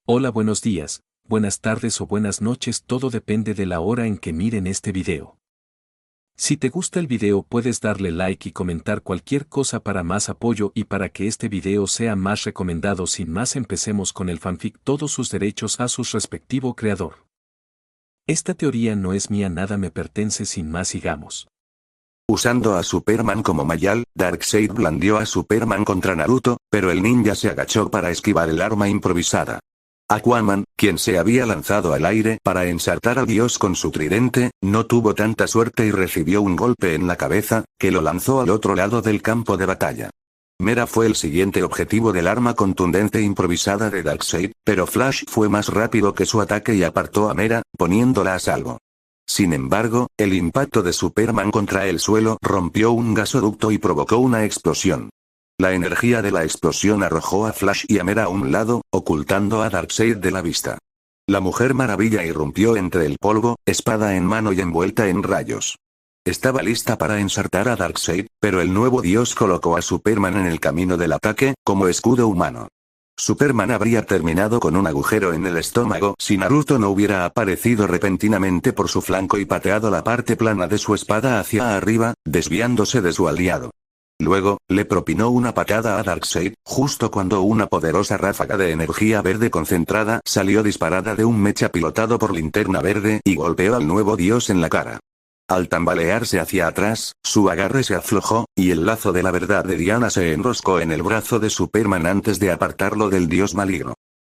Hola, buenos días, buenas tardes o buenas noches, todo depende de la hora en que miren este video. Si te gusta el video puedes darle like y comentar cualquier cosa para más apoyo y para que este video sea más recomendado. Sin más, empecemos con el fanfic. Todos sus derechos a su respectivo creador. Esta teoría no es mía, nada me pertenece. Sin más, sigamos. Usando a Superman como mayal, Darkseid blandió a Superman contra Naruto, pero el ninja se agachó para esquivar el arma improvisada. Aquaman, quien se había lanzado al aire para ensartar al dios con su tridente, no tuvo tanta suerte y recibió un golpe en la cabeza, que lo lanzó al otro lado del campo de batalla. Mera fue el siguiente objetivo del arma contundente improvisada de Darkseid, pero Flash fue más rápido que su ataque y apartó a Mera, poniéndola a salvo. Sin embargo, el impacto de Superman contra el suelo rompió un gasoducto y provocó una explosión. La energía de la explosión arrojó a Flash y a Mera a un lado, ocultando a Darkseid de la vista. La Mujer Maravilla irrumpió entre el polvo, espada en mano y envuelta en rayos. Estaba lista para ensartar a Darkseid, pero el nuevo dios colocó a Superman en el camino del ataque, como escudo humano. Superman habría terminado con un agujero en el estómago si Naruto no hubiera aparecido repentinamente por su flanco y pateado la parte plana de su espada hacia arriba, desviándose de su aliado. Luego, le propinó una patada a Darkseid, justo cuando una poderosa ráfaga de energía verde concentrada salió disparada de un mecha pilotado por Linterna Verde y golpeó al nuevo dios en la cara. Al tambalearse hacia atrás, su agarre se aflojó, y el lazo de la verdad de Diana se enroscó en el brazo de Superman antes de apartarlo del dios maligno.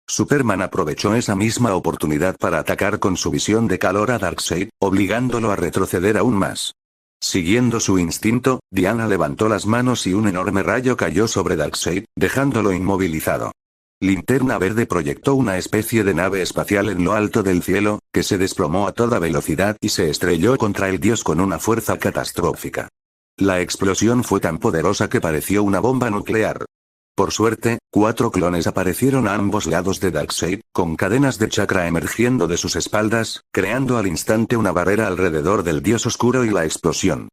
Superman aprovechó esa misma oportunidad para atacar con su visión de calor a Darkseid, obligándolo a retroceder aún más. Siguiendo su instinto, Diana levantó las manos y un enorme rayo cayó sobre Darkseid, dejándolo inmovilizado. Linterna Verde proyectó una especie de nave espacial en lo alto del cielo, que se desplomó a toda velocidad y se estrelló contra el dios con una fuerza catastrófica. La explosión fue tan poderosa que pareció una bomba nuclear. Por suerte, 4 clones aparecieron a ambos lados de Darkseid, con cadenas de chakra emergiendo de sus espaldas, creando al instante una barrera alrededor del dios oscuro y la explosión.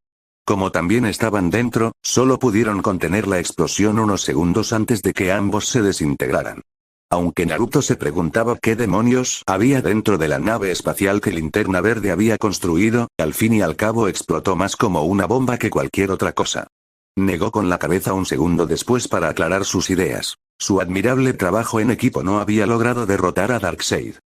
Como también estaban dentro, solo pudieron contener la explosión unos segundos antes de que ambos se desintegraran. Aunque Naruto se preguntaba qué demonios había dentro de la nave espacial que Linterna Verde había construido, al fin y al cabo explotó más como una bomba que cualquier otra cosa. Negó con la cabeza un segundo después para aclarar sus ideas. Su admirable trabajo en equipo no había logrado derrotar a Darkseid.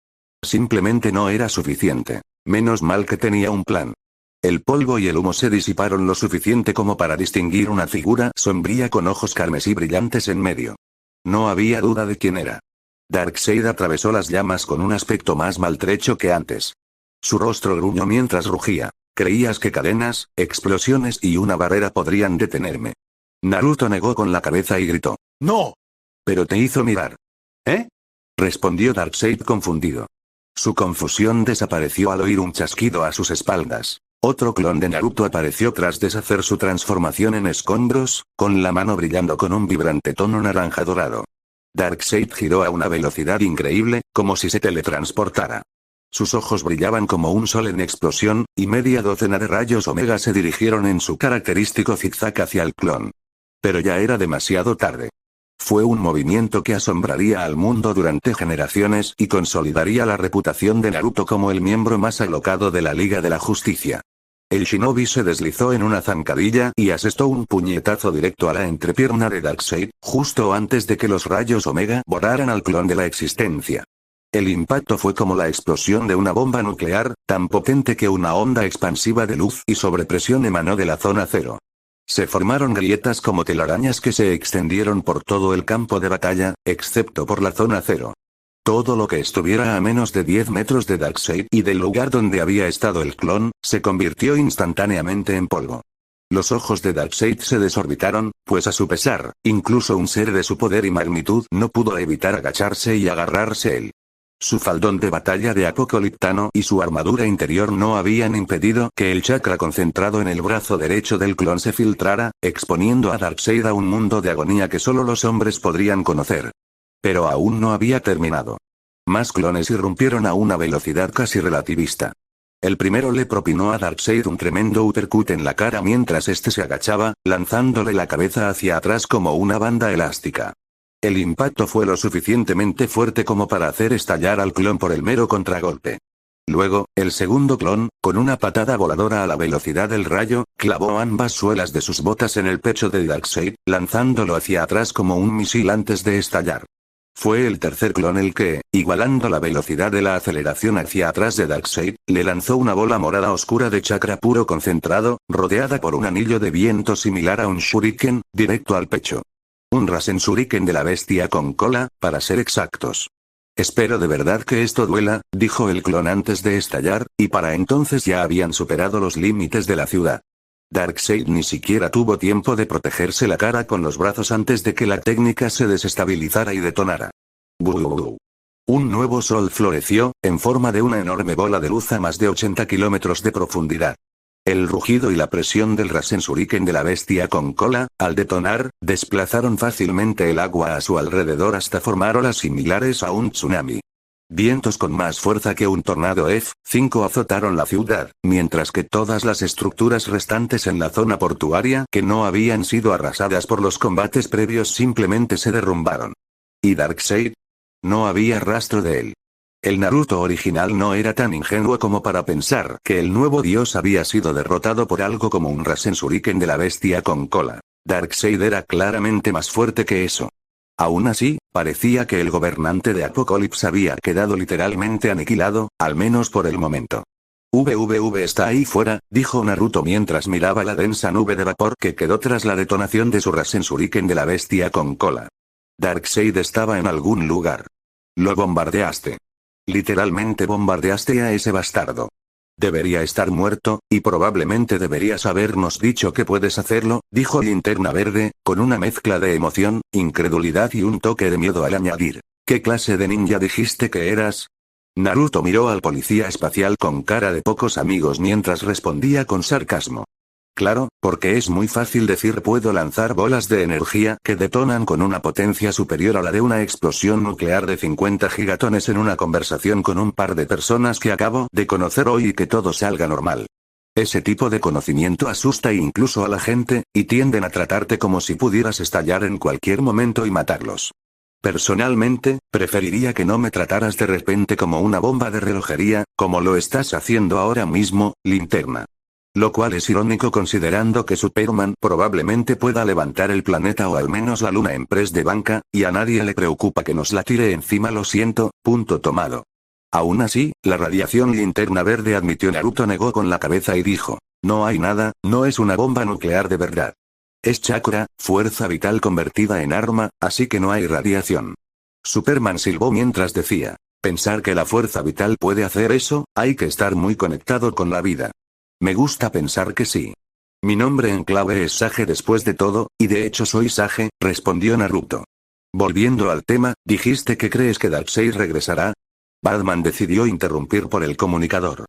Simplemente no era suficiente. Menos mal que tenía un plan. El polvo y el humo se disiparon lo suficiente como para distinguir una figura sombría con ojos carmesí brillantes en medio. No había duda de quién era. Darkseid atravesó las llamas con un aspecto más maltrecho que antes. Su rostro gruñó mientras rugía. ¿Creías que cadenas, explosiones y una barrera podrían detenerme? Naruto negó con la cabeza y gritó. ¡No! Pero te hizo mirar. ¿Eh? Respondió Darkseid confundido. Su confusión desapareció al oír un chasquido a sus espaldas. Otro clon de Naruto apareció tras deshacer su transformación en escombros, con la mano brillando con un vibrante tono naranja dorado. Darkseid giró a una velocidad increíble, como si se teletransportara. Sus ojos brillaban como un sol en explosión, y media docena de rayos omega se dirigieron en su característico zigzag hacia el clon. Pero ya era demasiado tarde. Fue un movimiento que asombraría al mundo durante generaciones y consolidaría la reputación de Naruto como el miembro más alocado de la Liga de la Justicia. El shinobi se deslizó en una zancadilla y asestó un puñetazo directo a la entrepierna de Darkseid, justo antes de que los rayos omega borraran al clon de la existencia. El impacto fue como la explosión de una bomba nuclear, tan potente que una onda expansiva de luz y sobrepresión emanó de la zona cero. Se formaron grietas como telarañas que se extendieron por todo el campo de batalla, excepto por la zona cero. Todo lo que estuviera a menos de 10 metros de Darkseid y del lugar donde había estado el clon, se convirtió instantáneamente en polvo. Los ojos de Darkseid se desorbitaron, pues a su pesar, incluso un ser de su poder y magnitud no pudo evitar agacharse y agarrarse él. Su faldón de batalla de apocaliptano y su armadura interior no habían impedido que el chakra concentrado en el brazo derecho del clon se filtrara, exponiendo a Darkseid a un mundo de agonía que solo los hombres podrían conocer. Pero aún no había terminado. Más clones irrumpieron a una velocidad casi relativista. El primero le propinó a Darkseid un tremendo uppercut en la cara mientras este se agachaba, lanzándole la cabeza hacia atrás como una banda elástica. El impacto fue lo suficientemente fuerte como para hacer estallar al clon por el mero contragolpe. Luego, el segundo clon, con una patada voladora a la velocidad del rayo, clavó ambas suelas de sus botas en el pecho de Darkseid, lanzándolo hacia atrás como un misil antes de estallar. Fue el tercer clon el que, igualando la velocidad de la aceleración hacia atrás de Darkseid, le lanzó una bola morada oscura de chakra puro concentrado, rodeada por un anillo de viento similar a un shuriken, directo al pecho. Un Rasen Shuriken de la bestia con cola, para ser exactos. Espero de verdad que esto duela, dijo el clon antes de estallar, y para entonces ya habían superado los límites de la ciudad. Darkseid ni siquiera tuvo tiempo de protegerse la cara con los brazos antes de que la técnica se desestabilizara y detonara. ¡Buu! Un nuevo sol floreció, en forma de una enorme bola de luz a más de 80 kilómetros de profundidad. El rugido y la presión del Rasen Shuriken de la bestia con cola, al detonar, desplazaron fácilmente el agua a su alrededor hasta formar olas similares a un tsunami. Vientos con más fuerza que un tornado F5 azotaron la ciudad, mientras que todas las estructuras restantes en la zona portuaria que no habían sido arrasadas por los combates previos simplemente se derrumbaron. ¿Y Darkseid? No había rastro de él. El Naruto original no era tan ingenuo como para pensar que el nuevo dios había sido derrotado por algo como un Rasen Shuriken de la bestia con cola. Darkseid era claramente más fuerte que eso. Aún así, parecía que el gobernante de Apocalipsis había quedado literalmente aniquilado, al menos por el momento. VVV está ahí fuera, dijo Naruto mientras miraba la densa nube de vapor que quedó tras la detonación de su Rasen Shuriken de la bestia con cola. Darkseid estaba en algún lugar. Lo bombardeaste. Literalmente bombardeaste a ese bastardo. Debería estar muerto, y probablemente deberías habernos dicho que puedes hacerlo, dijo Linterna Verde, con una mezcla de emoción, incredulidad y un toque de miedo al añadir. ¿Qué clase de ninja dijiste que eras? Naruto miró al policía espacial con cara de pocos amigos mientras respondía con sarcasmo. Claro, porque es muy fácil decir puedo lanzar bolas de energía que detonan con una potencia superior a la de una explosión nuclear de 50 gigatones en una conversación con un par de personas que acabo de conocer hoy y que todo salga normal. Ese tipo de conocimiento asusta incluso a la gente, y tienden a tratarte como si pudieras estallar en cualquier momento y matarlos. Personalmente, preferiría que no me trataras de repente como una bomba de relojería, como lo estás haciendo ahora mismo, Linterna. Lo cual es irónico considerando que Superman probablemente pueda levantar el planeta o al menos la luna en press de banca, y a nadie le preocupa que nos la tire encima. Lo siento, punto tomado. Aún así, la radiación Linterna Verde admitió. Naruto negó con la cabeza y dijo, no hay nada, no es una bomba nuclear de verdad. Es chakra, fuerza vital convertida en arma, así que no hay radiación. Superman silbó mientras decía, pensar que la fuerza vital puede hacer eso, hay que estar muy conectado con la vida. Me gusta pensar que sí. Mi nombre en clave es Sage después de todo, y de hecho soy Sage, respondió Naruto. Volviendo al tema, dijiste que crees que Darkseid regresará. Batman decidió interrumpir por el comunicador.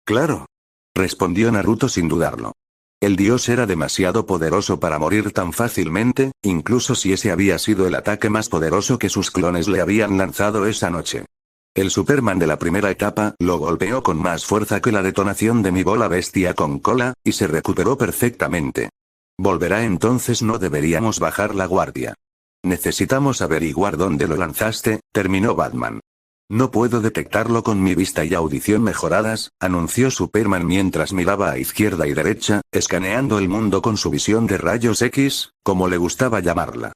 Claro. Respondió Naruto sin dudarlo. El dios era demasiado poderoso para morir tan fácilmente, incluso si ese había sido el ataque más poderoso que sus clones le habían lanzado esa noche. El Superman de la primera etapa lo golpeó con más fuerza que la detonación de mi bola bestia con cola, y se recuperó perfectamente. Volverá entonces. No deberíamos bajar la guardia. Necesitamos averiguar dónde lo lanzaste, terminó Batman. No puedo detectarlo con mi vista y audición mejoradas, anunció Superman mientras miraba a izquierda y derecha, escaneando el mundo con su visión de rayos X, como le gustaba llamarla.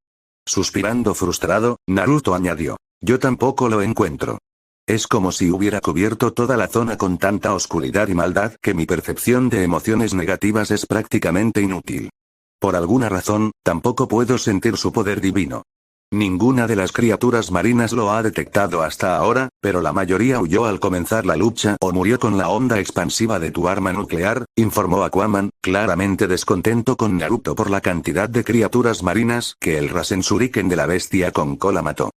Suspirando frustrado, Naruto añadió, yo tampoco lo encuentro. Es como si hubiera cubierto toda la zona con tanta oscuridad y maldad que mi percepción de emociones negativas es prácticamente inútil. Por alguna razón, tampoco puedo sentir su poder divino. Ninguna de las criaturas marinas lo ha detectado hasta ahora, pero la mayoría huyó al comenzar la lucha o murió con la onda expansiva de tu arma nuclear, informó Aquaman, claramente descontento con Naruto por la cantidad de criaturas marinas que el Rasen Shuriken de la bestia con cola mató.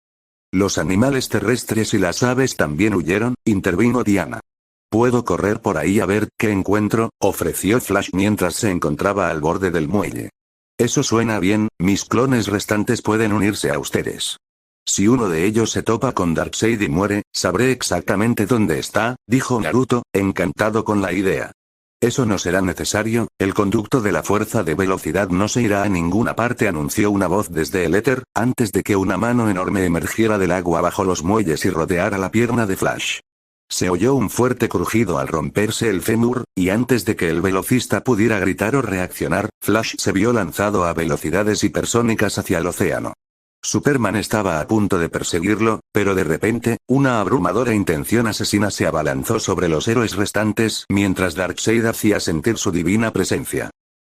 Los animales terrestres y las aves también huyeron, intervino Diana. Puedo correr por ahí a ver qué encuentro, ofreció Flash mientras se encontraba al borde del muelle. Eso suena bien, mis clones restantes pueden unirse a ustedes. Si uno de ellos se topa con Darkseid y muere, sabré exactamente dónde está, dijo Naruto, encantado con la idea. Eso no será necesario, el conducto de la fuerza de velocidad no se irá a ninguna parte, anunció una voz desde el éter, antes de que una mano enorme emergiera del agua bajo los muelles y rodeara la pierna de Flash. Se oyó un fuerte crujido al romperse el fémur, y antes de que el velocista pudiera gritar o reaccionar, Flash se vio lanzado a velocidades hipersónicas hacia el océano. Superman estaba a punto de perseguirlo, pero de repente, una abrumadora intención asesina se abalanzó sobre los héroes restantes mientras Darkseid hacía sentir su divina presencia.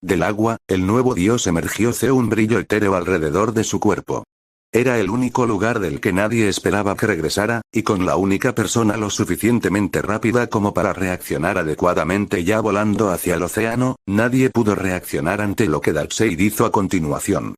Del agua, el nuevo dios emergió, un brillo etéreo alrededor de su cuerpo. Era el único lugar del que nadie esperaba que regresara, y con la única persona lo suficientemente rápida como para reaccionar adecuadamente ya volando hacia el océano, nadie pudo reaccionar ante lo que Darkseid hizo a continuación.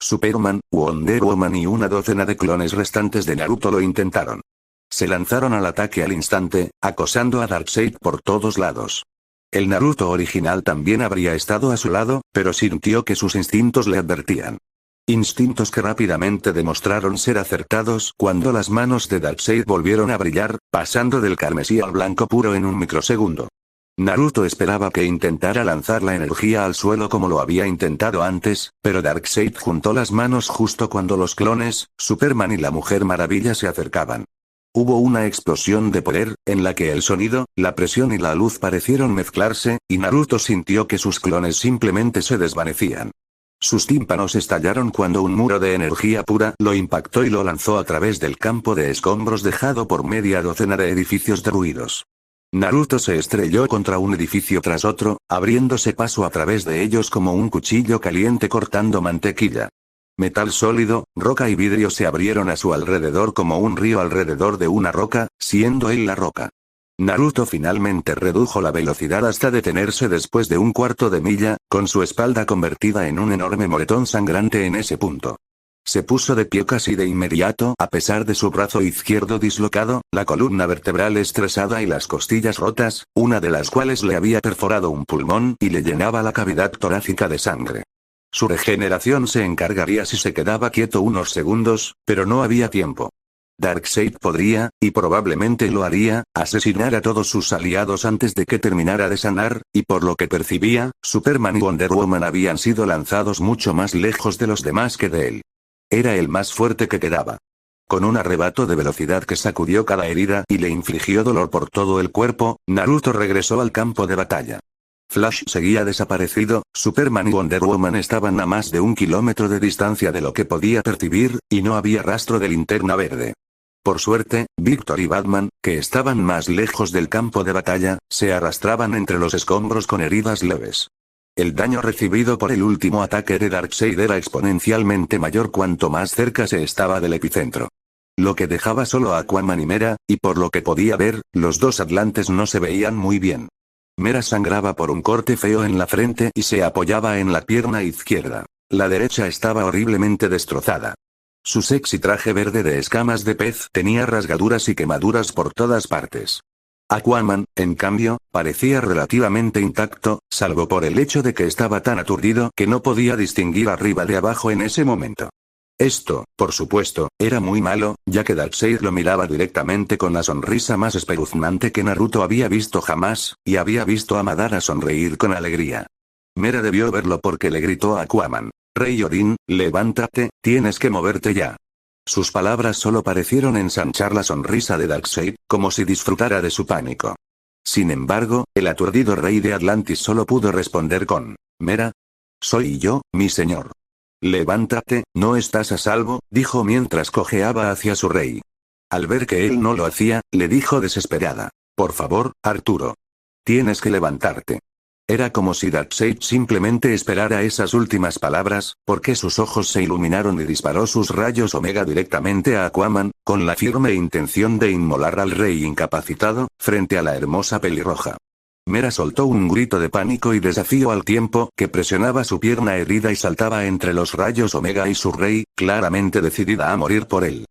Superman, Wonder Woman y una docena de clones restantes de Naruto lo intentaron. Se lanzaron al ataque al instante, acosando a Darkseid por todos lados. El Naruto original también habría estado a su lado, pero sintió que sus instintos le advertían. Instintos que rápidamente demostraron ser acertados cuando las manos de Darkseid volvieron a brillar, pasando del carmesí al blanco puro en un microsegundo. Naruto esperaba que intentara lanzar la energía al suelo como lo había intentado antes, pero Darkseid juntó las manos justo cuando los clones, Superman y la Mujer Maravilla se acercaban. Hubo una explosión de poder, en la que el sonido, la presión y la luz parecieron mezclarse, y Naruto sintió que sus clones simplemente se desvanecían. Sus tímpanos estallaron cuando un muro de energía pura lo impactó y lo lanzó a través del campo de escombros dejado por media docena de edificios derruidos. Naruto se estrelló contra un edificio tras otro, abriéndose paso a través de ellos como un cuchillo caliente cortando mantequilla. Metal sólido, roca y vidrio se abrieron a su alrededor como un río alrededor de una roca, siendo él la roca. Naruto finalmente redujo la velocidad hasta detenerse después de un cuarto de milla, con su espalda convertida en un enorme moretón sangrante en ese punto. Se puso de pie casi de inmediato a pesar de su brazo izquierdo dislocado, la columna vertebral estresada y las costillas rotas, una de las cuales le había perforado un pulmón y le llenaba la cavidad torácica de sangre. Su regeneración se encargaría si se quedaba quieto unos segundos, pero no había tiempo. Darkseid podría, y probablemente lo haría, asesinar a todos sus aliados antes de que terminara de sanar, y por lo que percibía, Superman y Wonder Woman habían sido lanzados mucho más lejos de los demás que de él. Era el más fuerte que quedaba. Con un arrebato de velocidad que sacudió cada herida y le infligió dolor por todo el cuerpo, Naruto regresó al campo de batalla. Flash seguía desaparecido, Superman y Wonder Woman estaban a más de 1 kilómetro de distancia de lo que podía percibir, y no había rastro de Linterna Verde. Por suerte, Victor y Batman, que estaban más lejos del campo de batalla, se arrastraban entre los escombros con heridas leves. El daño recibido por el último ataque de Darkseid era exponencialmente mayor cuanto más cerca se estaba del epicentro. Lo que dejaba solo a Aquaman y Mera, y por lo que podía ver, los dos atlantes no se veían muy bien. Mera sangraba por un corte feo en la frente y se apoyaba en la pierna izquierda. La derecha estaba horriblemente destrozada. Su sexy traje verde de escamas de pez tenía rasgaduras y quemaduras por todas partes. Aquaman, en cambio, parecía relativamente intacto, salvo por el hecho de que estaba tan aturdido que no podía distinguir arriba de abajo en ese momento. Esto, por supuesto, era muy malo, ya que Darkseid lo miraba directamente con la sonrisa más espeluznante que Naruto había visto jamás, y había visto a Madara sonreír con alegría. Mera debió verlo porque le gritó a Aquaman: «Rey Odín, levántate, tienes que moverte ya». Sus palabras solo parecieron ensanchar la sonrisa de Darkseid, como si disfrutara de su pánico. Sin embargo, el aturdido rey de Atlantis solo pudo responder con: «Mera. Soy yo, mi señor». «Levántate, no estás a salvo», dijo mientras cojeaba hacia su rey. Al ver que él no lo hacía, le dijo desesperada: «Por favor, Arturo. Tienes que levantarte». Era como si Darkseid simplemente esperara esas últimas palabras, porque sus ojos se iluminaron y disparó sus rayos Omega directamente a Aquaman, con la firme intención de inmolar al rey incapacitado, frente a la hermosa pelirroja. Mera soltó un grito de pánico y desafío al tiempo que presionaba su pierna herida y saltaba entre los rayos Omega y su rey, claramente decidida a morir por él.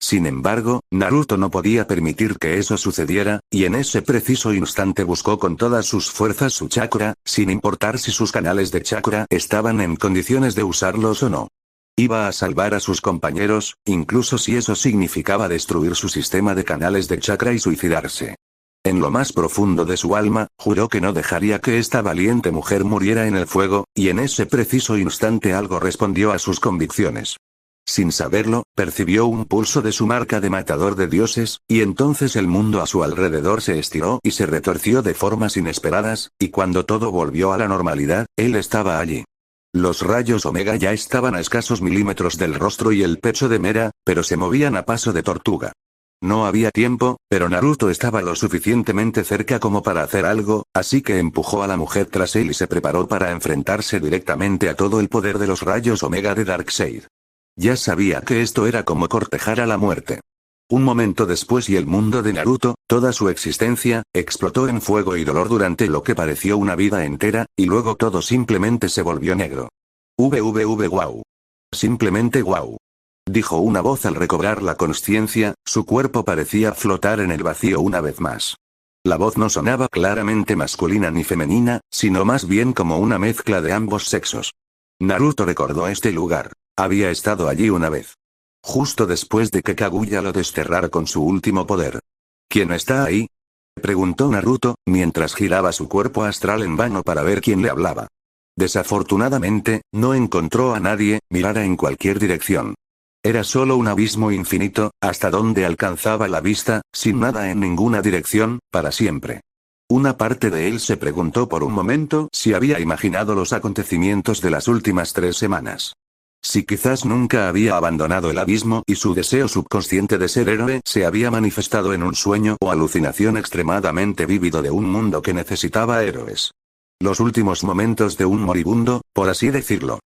Sin embargo, Naruto no podía permitir que eso sucediera, y en ese preciso instante buscó con todas sus fuerzas su chakra, sin importar si sus canales de chakra estaban en condiciones de usarlos o no. Iba a salvar a sus compañeros, incluso si eso significaba destruir su sistema de canales de chakra y suicidarse. En lo más profundo de su alma, juró que no dejaría que esta valiente mujer muriera en el fuego, y en ese preciso instante algo respondió a sus convicciones. Sin saberlo, percibió un pulso de su marca de matador de dioses, y entonces el mundo a su alrededor se estiró y se retorció de formas inesperadas, y cuando todo volvió a la normalidad, él estaba allí. Los rayos Omega ya estaban a escasos milímetros del rostro y el pecho de Mera, pero se movían a paso de tortuga. No había tiempo, pero Naruto estaba lo suficientemente cerca como para hacer algo, así que empujó a la mujer tras él y se preparó para enfrentarse directamente a todo el poder de los rayos Omega de Darkseid. Ya sabía que esto era como cortejar a la muerte. Un momento después y el mundo de Naruto, toda su existencia, explotó en fuego y dolor durante lo que pareció una vida entera, y luego todo simplemente se volvió negro. Wow. Simplemente wow. Dijo una voz al recobrar la consciencia, su cuerpo parecía flotar en el vacío una vez más. La voz no sonaba claramente masculina ni femenina, sino más bien como una mezcla de ambos sexos. Naruto recordó este lugar. Había estado allí una vez. Justo después de que Kaguya lo desterrara con su último poder. ¿Quién está ahí?, preguntó Naruto, mientras giraba su cuerpo astral en vano para ver quién le hablaba. Desafortunadamente, no encontró a nadie, mirara en cualquier dirección. Era solo un abismo infinito, hasta donde alcanzaba la vista, sin nada en ninguna dirección, para siempre. Una parte de él se preguntó por un momento si había imaginado los acontecimientos de las últimas 3 semanas. Si quizás nunca había abandonado el abismo y su deseo subconsciente de ser héroe se había manifestado en un sueño o alucinación extremadamente vívido de un mundo que necesitaba héroes. Los últimos momentos de un moribundo, por así decirlo.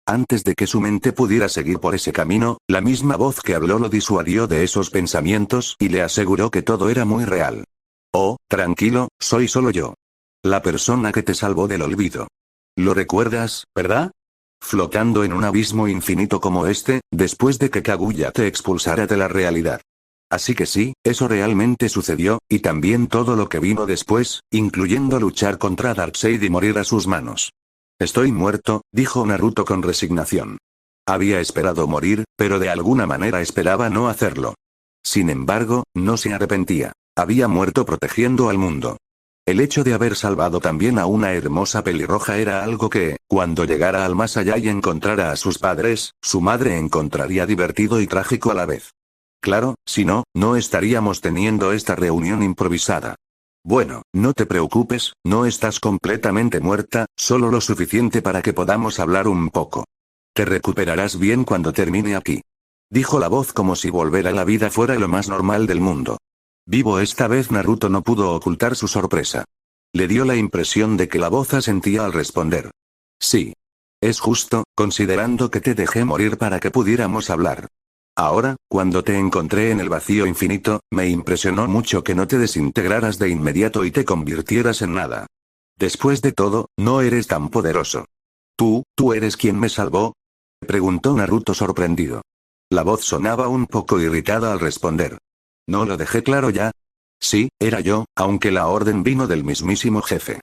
Antes de que su mente pudiera seguir por ese camino, la misma voz que habló lo disuadió de esos pensamientos y le aseguró que todo era muy real. Oh, tranquilo, soy solo yo. La persona que te salvó del olvido. ¿Lo recuerdas, verdad? Flotando en un abismo infinito como este, después de que Kaguya te expulsara de la realidad. Así que sí, eso realmente sucedió, y también todo lo que vino después, incluyendo luchar contra Darkseid y morir a sus manos. Estoy muerto, dijo Naruto con resignación. Había esperado morir, pero de alguna manera esperaba no hacerlo. Sin embargo, no se arrepentía. Había muerto protegiendo al mundo. El hecho de haber salvado también a una hermosa pelirroja era algo que, cuando llegara al más allá y encontrara a sus padres, su madre encontraría divertido y trágico a la vez. Claro, si no, no estaríamos teniendo esta reunión improvisada. Bueno, no te preocupes, no estás completamente muerta, solo lo suficiente para que podamos hablar un poco. Te recuperarás bien cuando termine aquí. Dijo la voz como si volver a la vida fuera lo más normal del mundo. Vivo esta vez. Naruto no pudo ocultar su sorpresa. Le dio la impresión de que la voz asentía al responder. Sí. Es justo, considerando que te dejé morir para que pudiéramos hablar. Ahora, cuando te encontré en el vacío infinito, me impresionó mucho que no te desintegraras de inmediato y te convirtieras en nada. Después de todo, no eres tan poderoso. ¿Tú eres quien me salvó?, preguntó Naruto sorprendido. La voz sonaba un poco irritada al responder. ¿No lo dejé claro ya? Sí, era yo, aunque la orden vino del mismísimo jefe.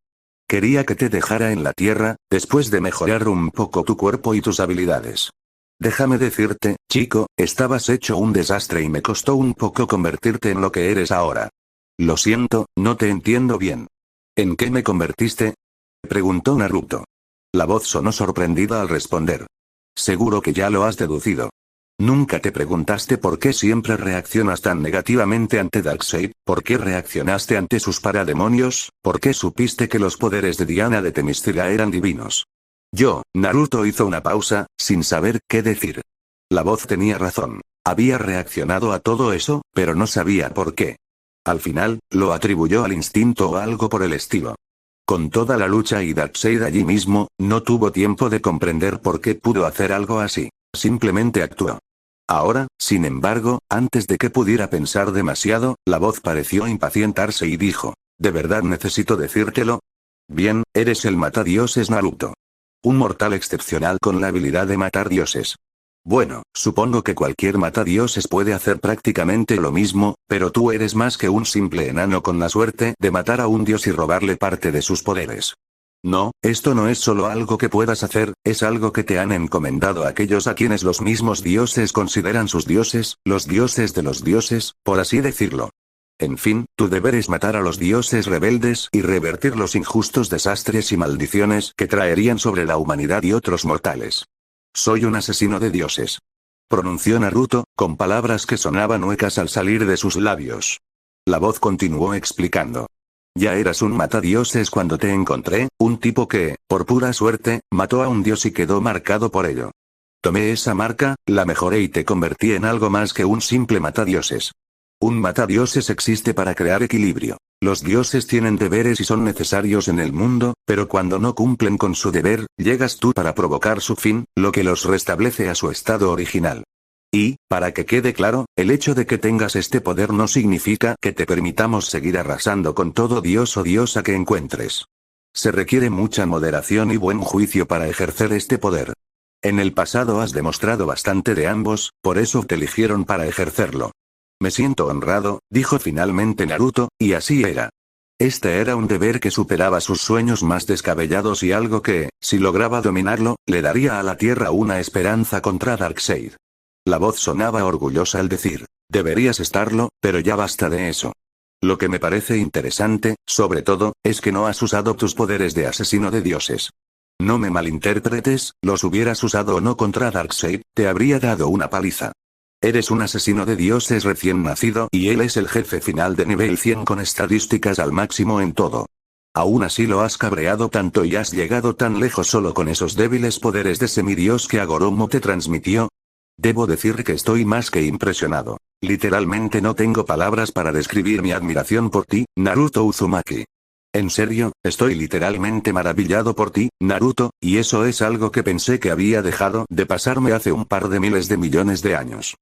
Quería que te dejara en la tierra, después de mejorar un poco tu cuerpo y tus habilidades. Déjame decirte, chico, estabas hecho un desastre y me costó un poco convertirte en lo que eres ahora. Lo siento, no te entiendo bien. ¿En qué me convertiste?, preguntó Naruto. La voz sonó sorprendida al responder. Seguro que ya lo has deducido. ¿Nunca te preguntaste por qué siempre reaccionas tan negativamente ante Darkseid? ¿Por qué reaccionaste ante sus parademonios? ¿Por qué supiste que los poderes de Diana de Themyscira eran divinos? Naruto hizo una pausa, sin saber qué decir. La voz tenía razón. Había reaccionado a todo eso, pero no sabía por qué. Al final, lo atribuyó al instinto o algo por el estilo. Con toda la lucha y Darkseid allí mismo, no tuvo tiempo de comprender por qué pudo hacer algo así. Simplemente actuó. Ahora, sin embargo, antes de que pudiera pensar demasiado, la voz pareció impacientarse y dijo, ¿de verdad necesito decírtelo? Bien, eres el matadioses Naruto. Un mortal excepcional con la habilidad de matar dioses. Bueno, supongo que cualquier matadioses puede hacer prácticamente lo mismo, pero tú eres más que un simple enano con la suerte de matar a un dios y robarle parte de sus poderes. No, esto no es solo algo que puedas hacer, es algo que te han encomendado aquellos a quienes los mismos dioses consideran sus dioses, los dioses de los dioses, por así decirlo. En fin, tu deber es matar a los dioses rebeldes y revertir los injustos desastres y maldiciones que traerían sobre la humanidad y otros mortales. Soy un asesino de dioses. Pronunció Naruto, con palabras que sonaban huecas al salir de sus labios. La voz continuó explicando. Ya eras un matadioses cuando te encontré, un tipo que, por pura suerte, mató a un dios y quedó marcado por ello. Tomé esa marca, la mejoré y te convertí en algo más que un simple matadioses. Un matadioses existe para crear equilibrio. Los dioses tienen deberes y son necesarios en el mundo, pero cuando no cumplen con su deber, llegas tú para provocar su fin, lo que los restablece a su estado original. Y, para que quede claro, el hecho de que tengas este poder no significa que te permitamos seguir arrasando con todo dios o diosa que encuentres. Se requiere mucha moderación y buen juicio para ejercer este poder. En el pasado has demostrado bastante de ambos, por eso te eligieron para ejercerlo. Me siento honrado, dijo finalmente Naruto, y así era. Este era un deber que superaba sus sueños más descabellados y algo que, si lograba dominarlo, le daría a la Tierra una esperanza contra Darkseid. La voz sonaba orgullosa al decir, deberías estarlo, pero ya basta de eso. Lo que me parece interesante, sobre todo, es que no has usado tus poderes de asesino de dioses. No me malinterpretes, los hubieras usado o no contra Darkseid, te habría dado una paliza. Eres un asesino de dioses recién nacido y él es el jefe final de nivel 100 con estadísticas al máximo en todo. Aún así lo has cabreado tanto y has llegado tan lejos solo con esos débiles poderes de semidios que Agoromo te transmitió. Debo decir que estoy más que impresionado. Literalmente no tengo palabras para describir mi admiración por ti, Naruto Uzumaki. En serio, estoy literalmente maravillado por ti, Naruto, y eso es algo que pensé que había dejado de pasarme hace un par de miles de millones de años.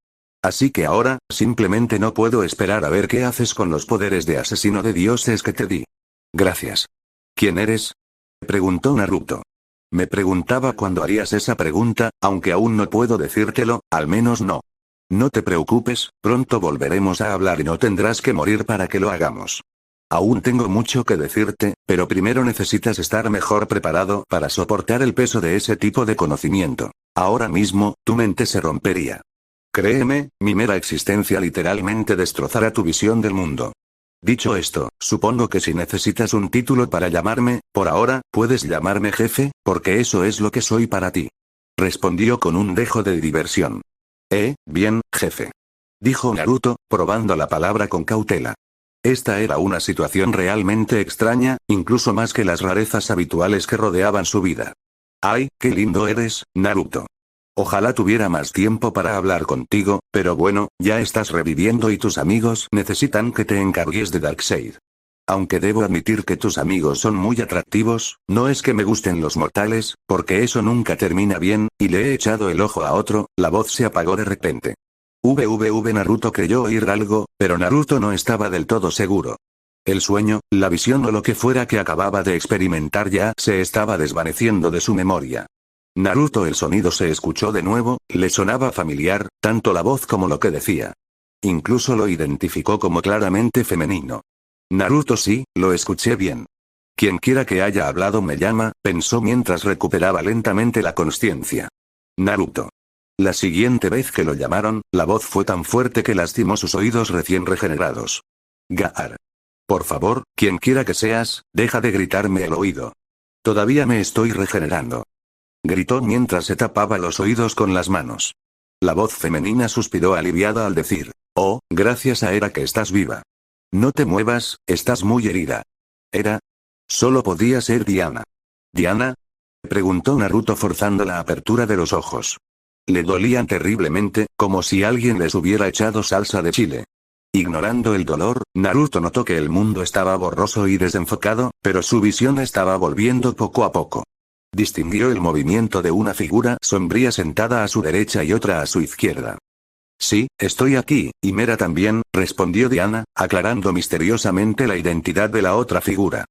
Así que ahora, simplemente no puedo esperar a ver qué haces con los poderes de asesino de dioses que te di. Gracias. ¿Quién eres? Preguntó Naruto. Me preguntaba cuándo harías esa pregunta, aunque aún no puedo decírtelo, al menos no. No te preocupes, pronto volveremos a hablar y no tendrás que morir para que lo hagamos. Aún tengo mucho que decirte, pero primero necesitas estar mejor preparado para soportar el peso de ese tipo de conocimiento. Ahora mismo, tu mente se rompería. Créeme, mi mera existencia literalmente destrozará tu visión del mundo. Dicho esto, supongo que si necesitas un título para llamarme, por ahora, puedes llamarme jefe, porque eso es lo que soy para ti. Respondió con un dejo de diversión. Bien, jefe. Dijo Naruto, probando la palabra con cautela. Esta era una situación realmente extraña, incluso más que las rarezas habituales que rodeaban su vida. ¡Ay, qué lindo eres, Naruto! Ojalá tuviera más tiempo para hablar contigo, pero bueno, ya estás reviviendo y tus amigos necesitan que te encargues de Darkseid. Aunque debo admitir que tus amigos son muy atractivos, no es que me gusten los mortales, porque eso nunca termina bien, y le he echado el ojo a otro, la voz se apagó de repente. Naruto creyó oír algo, pero Naruto no estaba del todo seguro. El sueño, la visión o lo que fuera que acababa de experimentar ya se estaba desvaneciendo de su memoria. Naruto, el sonido se escuchó de nuevo, le sonaba familiar, tanto la voz como lo que decía. Incluso lo identificó como claramente femenino. Naruto, sí, lo escuché bien. Quienquiera que haya hablado me llama, pensó mientras recuperaba lentamente la consciencia. Naruto. La siguiente vez que lo llamaron, la voz fue tan fuerte que lastimó sus oídos recién regenerados. Gaar. Por favor, quienquiera que seas, deja de gritarme al oído. Todavía me estoy regenerando. Gritó mientras se tapaba los oídos con las manos. La voz femenina suspiró aliviada al decir, oh, gracias a Era que estás viva. No te muevas, estás muy herida. ¿Era? Solo podía ser Diana. ¿Diana? Preguntó Naruto forzando la apertura de los ojos. Le dolían terriblemente, como si alguien les hubiera echado salsa de chile. Ignorando el dolor, Naruto notó que el mundo estaba borroso y desenfocado, pero su visión estaba volviendo poco a poco. Distinguió el movimiento de una figura sombría sentada a su derecha y otra a su izquierda. Sí, estoy aquí, y Mera también, respondió Diana, aclarando misteriosamente la identidad de la otra figura.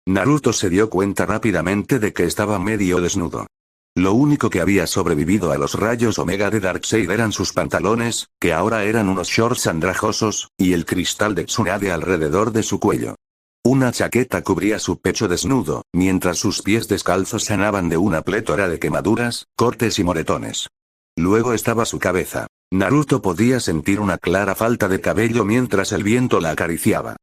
Naruto se dio cuenta rápidamente de que estaba medio desnudo. Lo único que había sobrevivido a los rayos Omega de Darkseid eran sus pantalones, que ahora eran unos shorts andrajosos, y el cristal de Tsunade alrededor de su cuello. Una chaqueta cubría su pecho desnudo, mientras sus pies descalzos sanaban de una plétora de quemaduras, cortes y moretones. Luego estaba su cabeza. Naruto podía sentir una clara falta de cabello mientras el viento la acariciaba.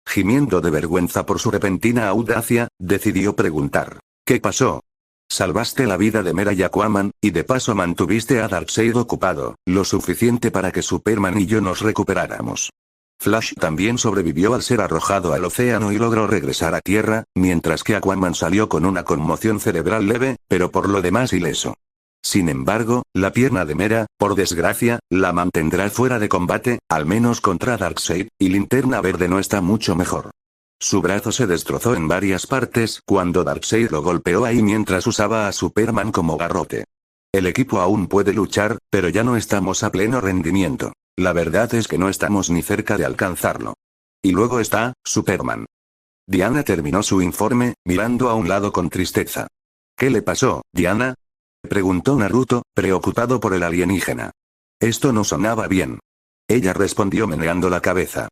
Gimiendo de vergüenza por su repentina audacia, decidió preguntar: ¿qué pasó? Salvaste la vida de Mera y Aquaman, y de paso mantuviste a Darkseid ocupado, lo suficiente para que Superman y yo nos recuperáramos. Flash también sobrevivió al ser arrojado al océano y logró regresar a tierra, mientras que Aquaman salió con una conmoción cerebral leve, pero por lo demás ileso. Sin embargo, la pierna de Mera, por desgracia, la mantendrá fuera de combate, al menos contra Darkseid, y Linterna Verde no está mucho mejor. Su brazo se destrozó en varias partes cuando Darkseid lo golpeó ahí mientras usaba a Superman como garrote. El equipo aún puede luchar, pero ya no estamos a pleno rendimiento. La verdad es que no estamos ni cerca de alcanzarlo. Y luego está, Superman. Diana terminó su informe, mirando a un lado con tristeza. ¿Qué le pasó, Diana?, preguntó Naruto, preocupado por el alienígena. Esto no sonaba bien. Ella respondió meneando la cabeza.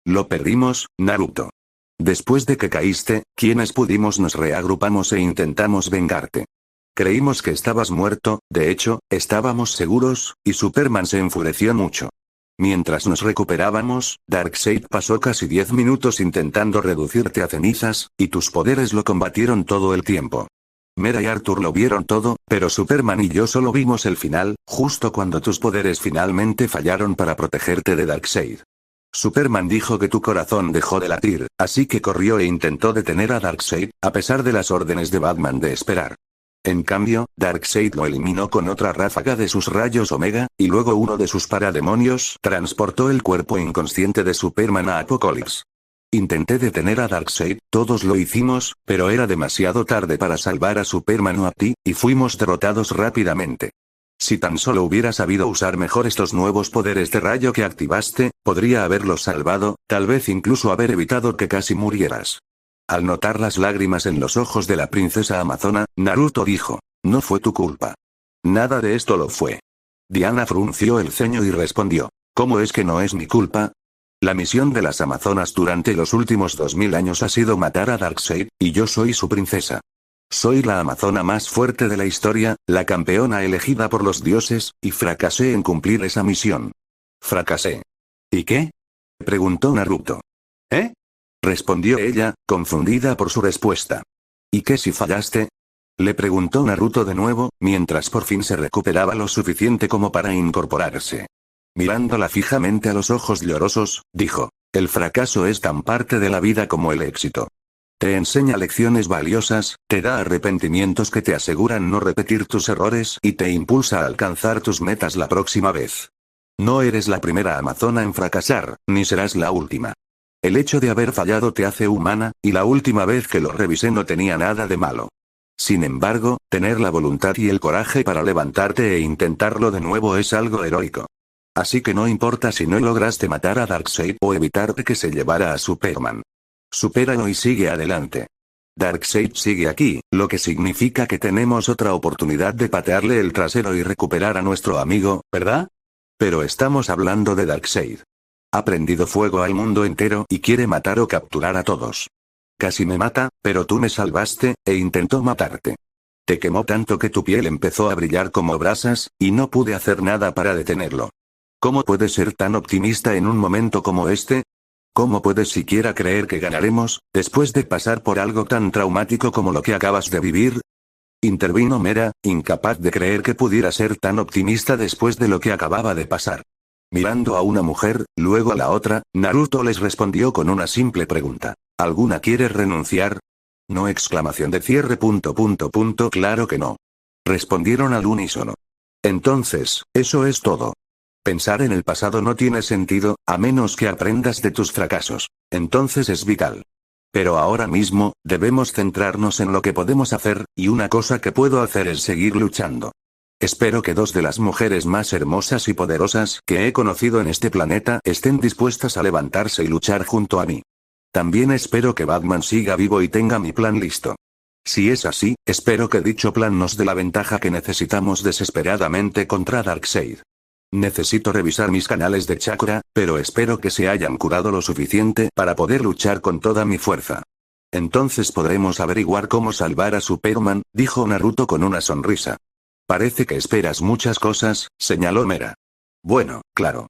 Lo perdimos, Naruto. Después de que caíste, quienes pudimos nos reagrupamos e intentamos vengarte. Creímos que estabas muerto, de hecho, estábamos seguros, y Superman se enfureció mucho. Mientras nos recuperábamos, Darkseid pasó casi 10 minutos intentando reducirte a cenizas, y tus poderes lo combatieron todo el tiempo. Mera y Arthur lo vieron todo, pero Superman y yo solo vimos el final, justo cuando tus poderes finalmente fallaron para protegerte de Darkseid. Superman dijo que tu corazón dejó de latir, así que corrió e intentó detener a Darkseid, a pesar de las órdenes de Batman de esperar. En cambio, Darkseid lo eliminó con otra ráfaga de sus rayos Omega, y luego uno de sus parademonios transportó el cuerpo inconsciente de Superman a Apokolips. Intenté detener a Darkseid, todos lo hicimos, pero era demasiado tarde para salvar a Superman o a ti, y fuimos derrotados rápidamente. Si tan solo hubiera sabido usar mejor estos nuevos poderes de rayo que activaste, podría haberlos salvado, tal vez incluso haber evitado que casi murieras. Al notar las lágrimas en los ojos de la princesa amazona, Naruto dijo: no fue tu culpa. Nada de esto lo fue. Diana frunció el ceño y respondió: ¿cómo es que no es mi culpa? La misión de las amazonas durante los últimos 2000 años ha sido matar a Darkseid, y yo soy su princesa. Soy la amazona más fuerte de la historia, la campeona elegida por los dioses, y fracasé en cumplir esa misión. Fracasé. ¿Y qué?, preguntó Naruto. ¿Eh?, respondió ella, confundida por su respuesta. ¿Y qué si fallaste?, le preguntó Naruto de nuevo, mientras por fin se recuperaba lo suficiente como para incorporarse. Mirándola fijamente a los ojos llorosos, dijo: el fracaso es tan parte de la vida como el éxito. Te enseña lecciones valiosas, te da arrepentimientos que te aseguran no repetir tus errores y te impulsa a alcanzar tus metas la próxima vez. No eres la primera amazona en fracasar, ni serás la última. El hecho de haber fallado te hace humana, y la última vez que lo revisé no tenía nada de malo. Sin embargo, tener la voluntad y el coraje para levantarte e intentarlo de nuevo es algo heroico. Así que no importa si no lograste matar a Darkseid o evitar que se llevara a Superman. Supéralo y sigue adelante. Darkseid sigue aquí, lo que significa que tenemos otra oportunidad de patearle el trasero y recuperar a nuestro amigo, ¿verdad? Pero estamos hablando de Darkseid. Ha prendido fuego al mundo entero y quiere matar o capturar a todos. Casi me mata, pero tú me salvaste, e intentó matarte. Te quemó tanto que tu piel empezó a brillar como brasas, y no pude hacer nada para detenerlo. ¿Cómo puedes ser tan optimista en un momento como este? ¿Cómo puedes siquiera creer que ganaremos, después de pasar por algo tan traumático como lo que acabas de vivir? Intervino Mera, incapaz de creer que pudiera ser tan optimista después de lo que acababa de pasar. Mirando a una mujer, luego a la otra, Naruto les respondió con una simple pregunta. ¿Alguna quiere renunciar? No, exclamación de cierre. Claro que no. Respondieron al unísono. Entonces, eso es todo. Pensar en el pasado no tiene sentido, a menos que aprendas de tus fracasos. Entonces es vital. Pero ahora mismo, debemos centrarnos en lo que podemos hacer, y una cosa que puedo hacer es seguir luchando. Espero que dos de las mujeres más hermosas y poderosas que he conocido en este planeta estén dispuestas a levantarse y luchar junto a mí. También espero que Batman siga vivo y tenga mi plan listo. Si es así, espero que dicho plan nos dé la ventaja que necesitamos desesperadamente contra Darkseid. Necesito revisar mis canales de chakra, pero espero que se hayan curado lo suficiente para poder luchar con toda mi fuerza. Entonces podremos averiguar cómo salvar a Superman, dijo Naruto con una sonrisa. Parece que esperas muchas cosas, señaló Mera. Bueno, claro.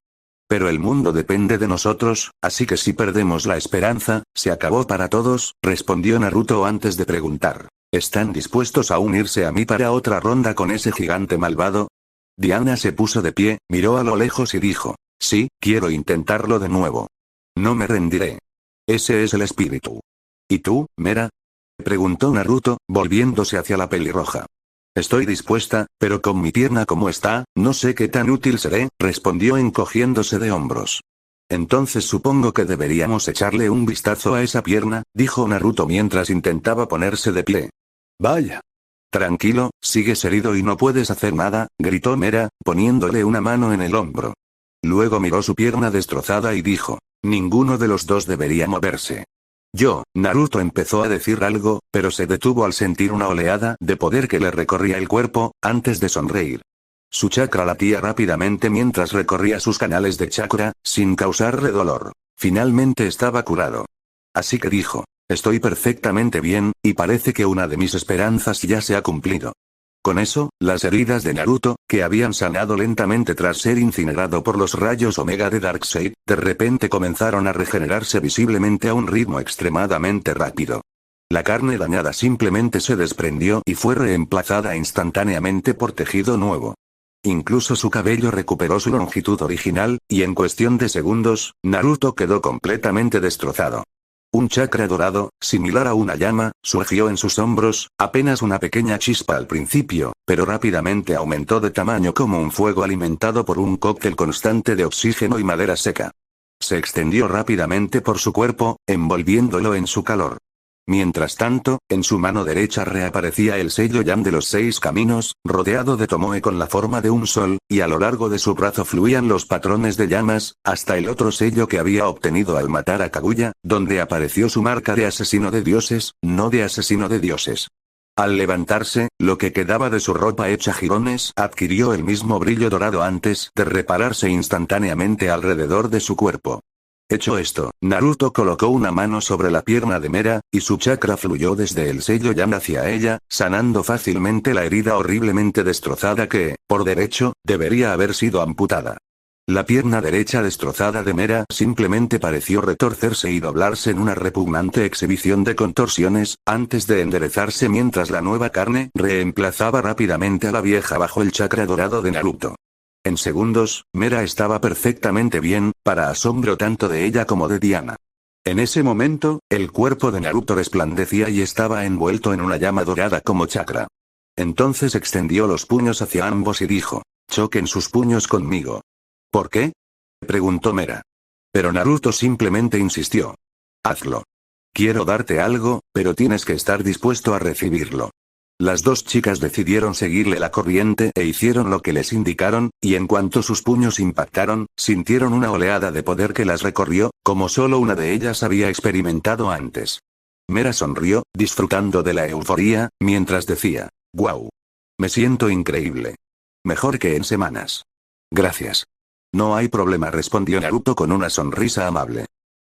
Pero el mundo depende de nosotros, así que si perdemos la esperanza, se acabó para todos, respondió Naruto antes de preguntar. ¿Están dispuestos a unirse a mí para otra ronda con ese gigante malvado? Diana se puso de pie, miró a lo lejos y dijo. Sí, quiero intentarlo de nuevo. No me rendiré. Ese es el espíritu. ¿Y tú, Mera? Preguntó Naruto, volviéndose hacia la pelirroja. Estoy dispuesta, pero con mi pierna como está, no sé qué tan útil seré, respondió encogiéndose de hombros. Entonces supongo que deberíamos echarle un vistazo a esa pierna, dijo Naruto mientras intentaba ponerse de pie. Vaya. Tranquilo, sigues herido y no puedes hacer nada, gritó Mera, poniéndole una mano en el hombro. Luego miró su pierna destrozada y dijo, ninguno de los dos debería moverse. Naruto empezó a decir algo, pero se detuvo al sentir una oleada de poder que le recorría el cuerpo, antes de sonreír. Su chakra latía rápidamente mientras recorría sus canales de chakra, sin causarle dolor. Finalmente estaba curado. Así que dijo, estoy perfectamente bien, y parece que una de mis esperanzas ya se ha cumplido. Con eso, las heridas de Naruto, que habían sanado lentamente tras ser incinerado por los rayos Omega de Darkseid, de repente comenzaron a regenerarse visiblemente a un ritmo extremadamente rápido. La carne dañada simplemente se desprendió y fue reemplazada instantáneamente por tejido nuevo. Incluso su cabello recuperó su longitud original, y en cuestión de segundos, Naruto quedó completamente destrozado. Un chakra dorado, similar a una llama, surgió en sus hombros, apenas una pequeña chispa al principio, pero rápidamente aumentó de tamaño como un fuego alimentado por un cóctel constante de oxígeno y madera seca. Se extendió rápidamente por su cuerpo, envolviéndolo en su calor. Mientras tanto, en su mano derecha reaparecía el sello Yan de los 6 caminos, rodeado de Tomoe con la forma de un sol, y a lo largo de su brazo fluían los patrones de llamas, hasta el otro sello que había obtenido al matar a Kaguya, donde apareció su marca de asesino de dioses, no de asesino de dioses. Al levantarse, lo que quedaba de su ropa hecha jirones adquirió el mismo brillo dorado antes de repararse instantáneamente alrededor de su cuerpo. Hecho esto, Naruto colocó una mano sobre la pierna de Mera, y su chakra fluyó desde el sello Yan hacia ella, sanando fácilmente la herida horriblemente destrozada que, por derecho, debería haber sido amputada. La pierna derecha destrozada de Mera simplemente pareció retorcerse y doblarse en una repugnante exhibición de contorsiones, antes de enderezarse mientras la nueva carne reemplazaba rápidamente a la vieja bajo el chakra dorado de Naruto. En segundos, Mera estaba perfectamente bien, para asombro tanto de ella como de Diana. En ese momento, el cuerpo de Naruto resplandecía y estaba envuelto en una llama dorada como chakra. Entonces extendió los puños hacia ambos y dijo, choquen sus puños conmigo. ¿Por qué? Preguntó Mera. Pero Naruto simplemente insistió. Hazlo. Quiero darte algo, pero tienes que estar dispuesto a recibirlo. Las dos chicas decidieron seguirle la corriente e hicieron lo que les indicaron, y en cuanto sus puños impactaron, sintieron una oleada de poder que las recorrió, como solo una de ellas había experimentado antes. Mera sonrió, disfrutando de la euforía, mientras decía, «Guau. Me siento increíble. Mejor que en semanas». «Gracias». «No hay problema», respondió Naruto con una sonrisa amable.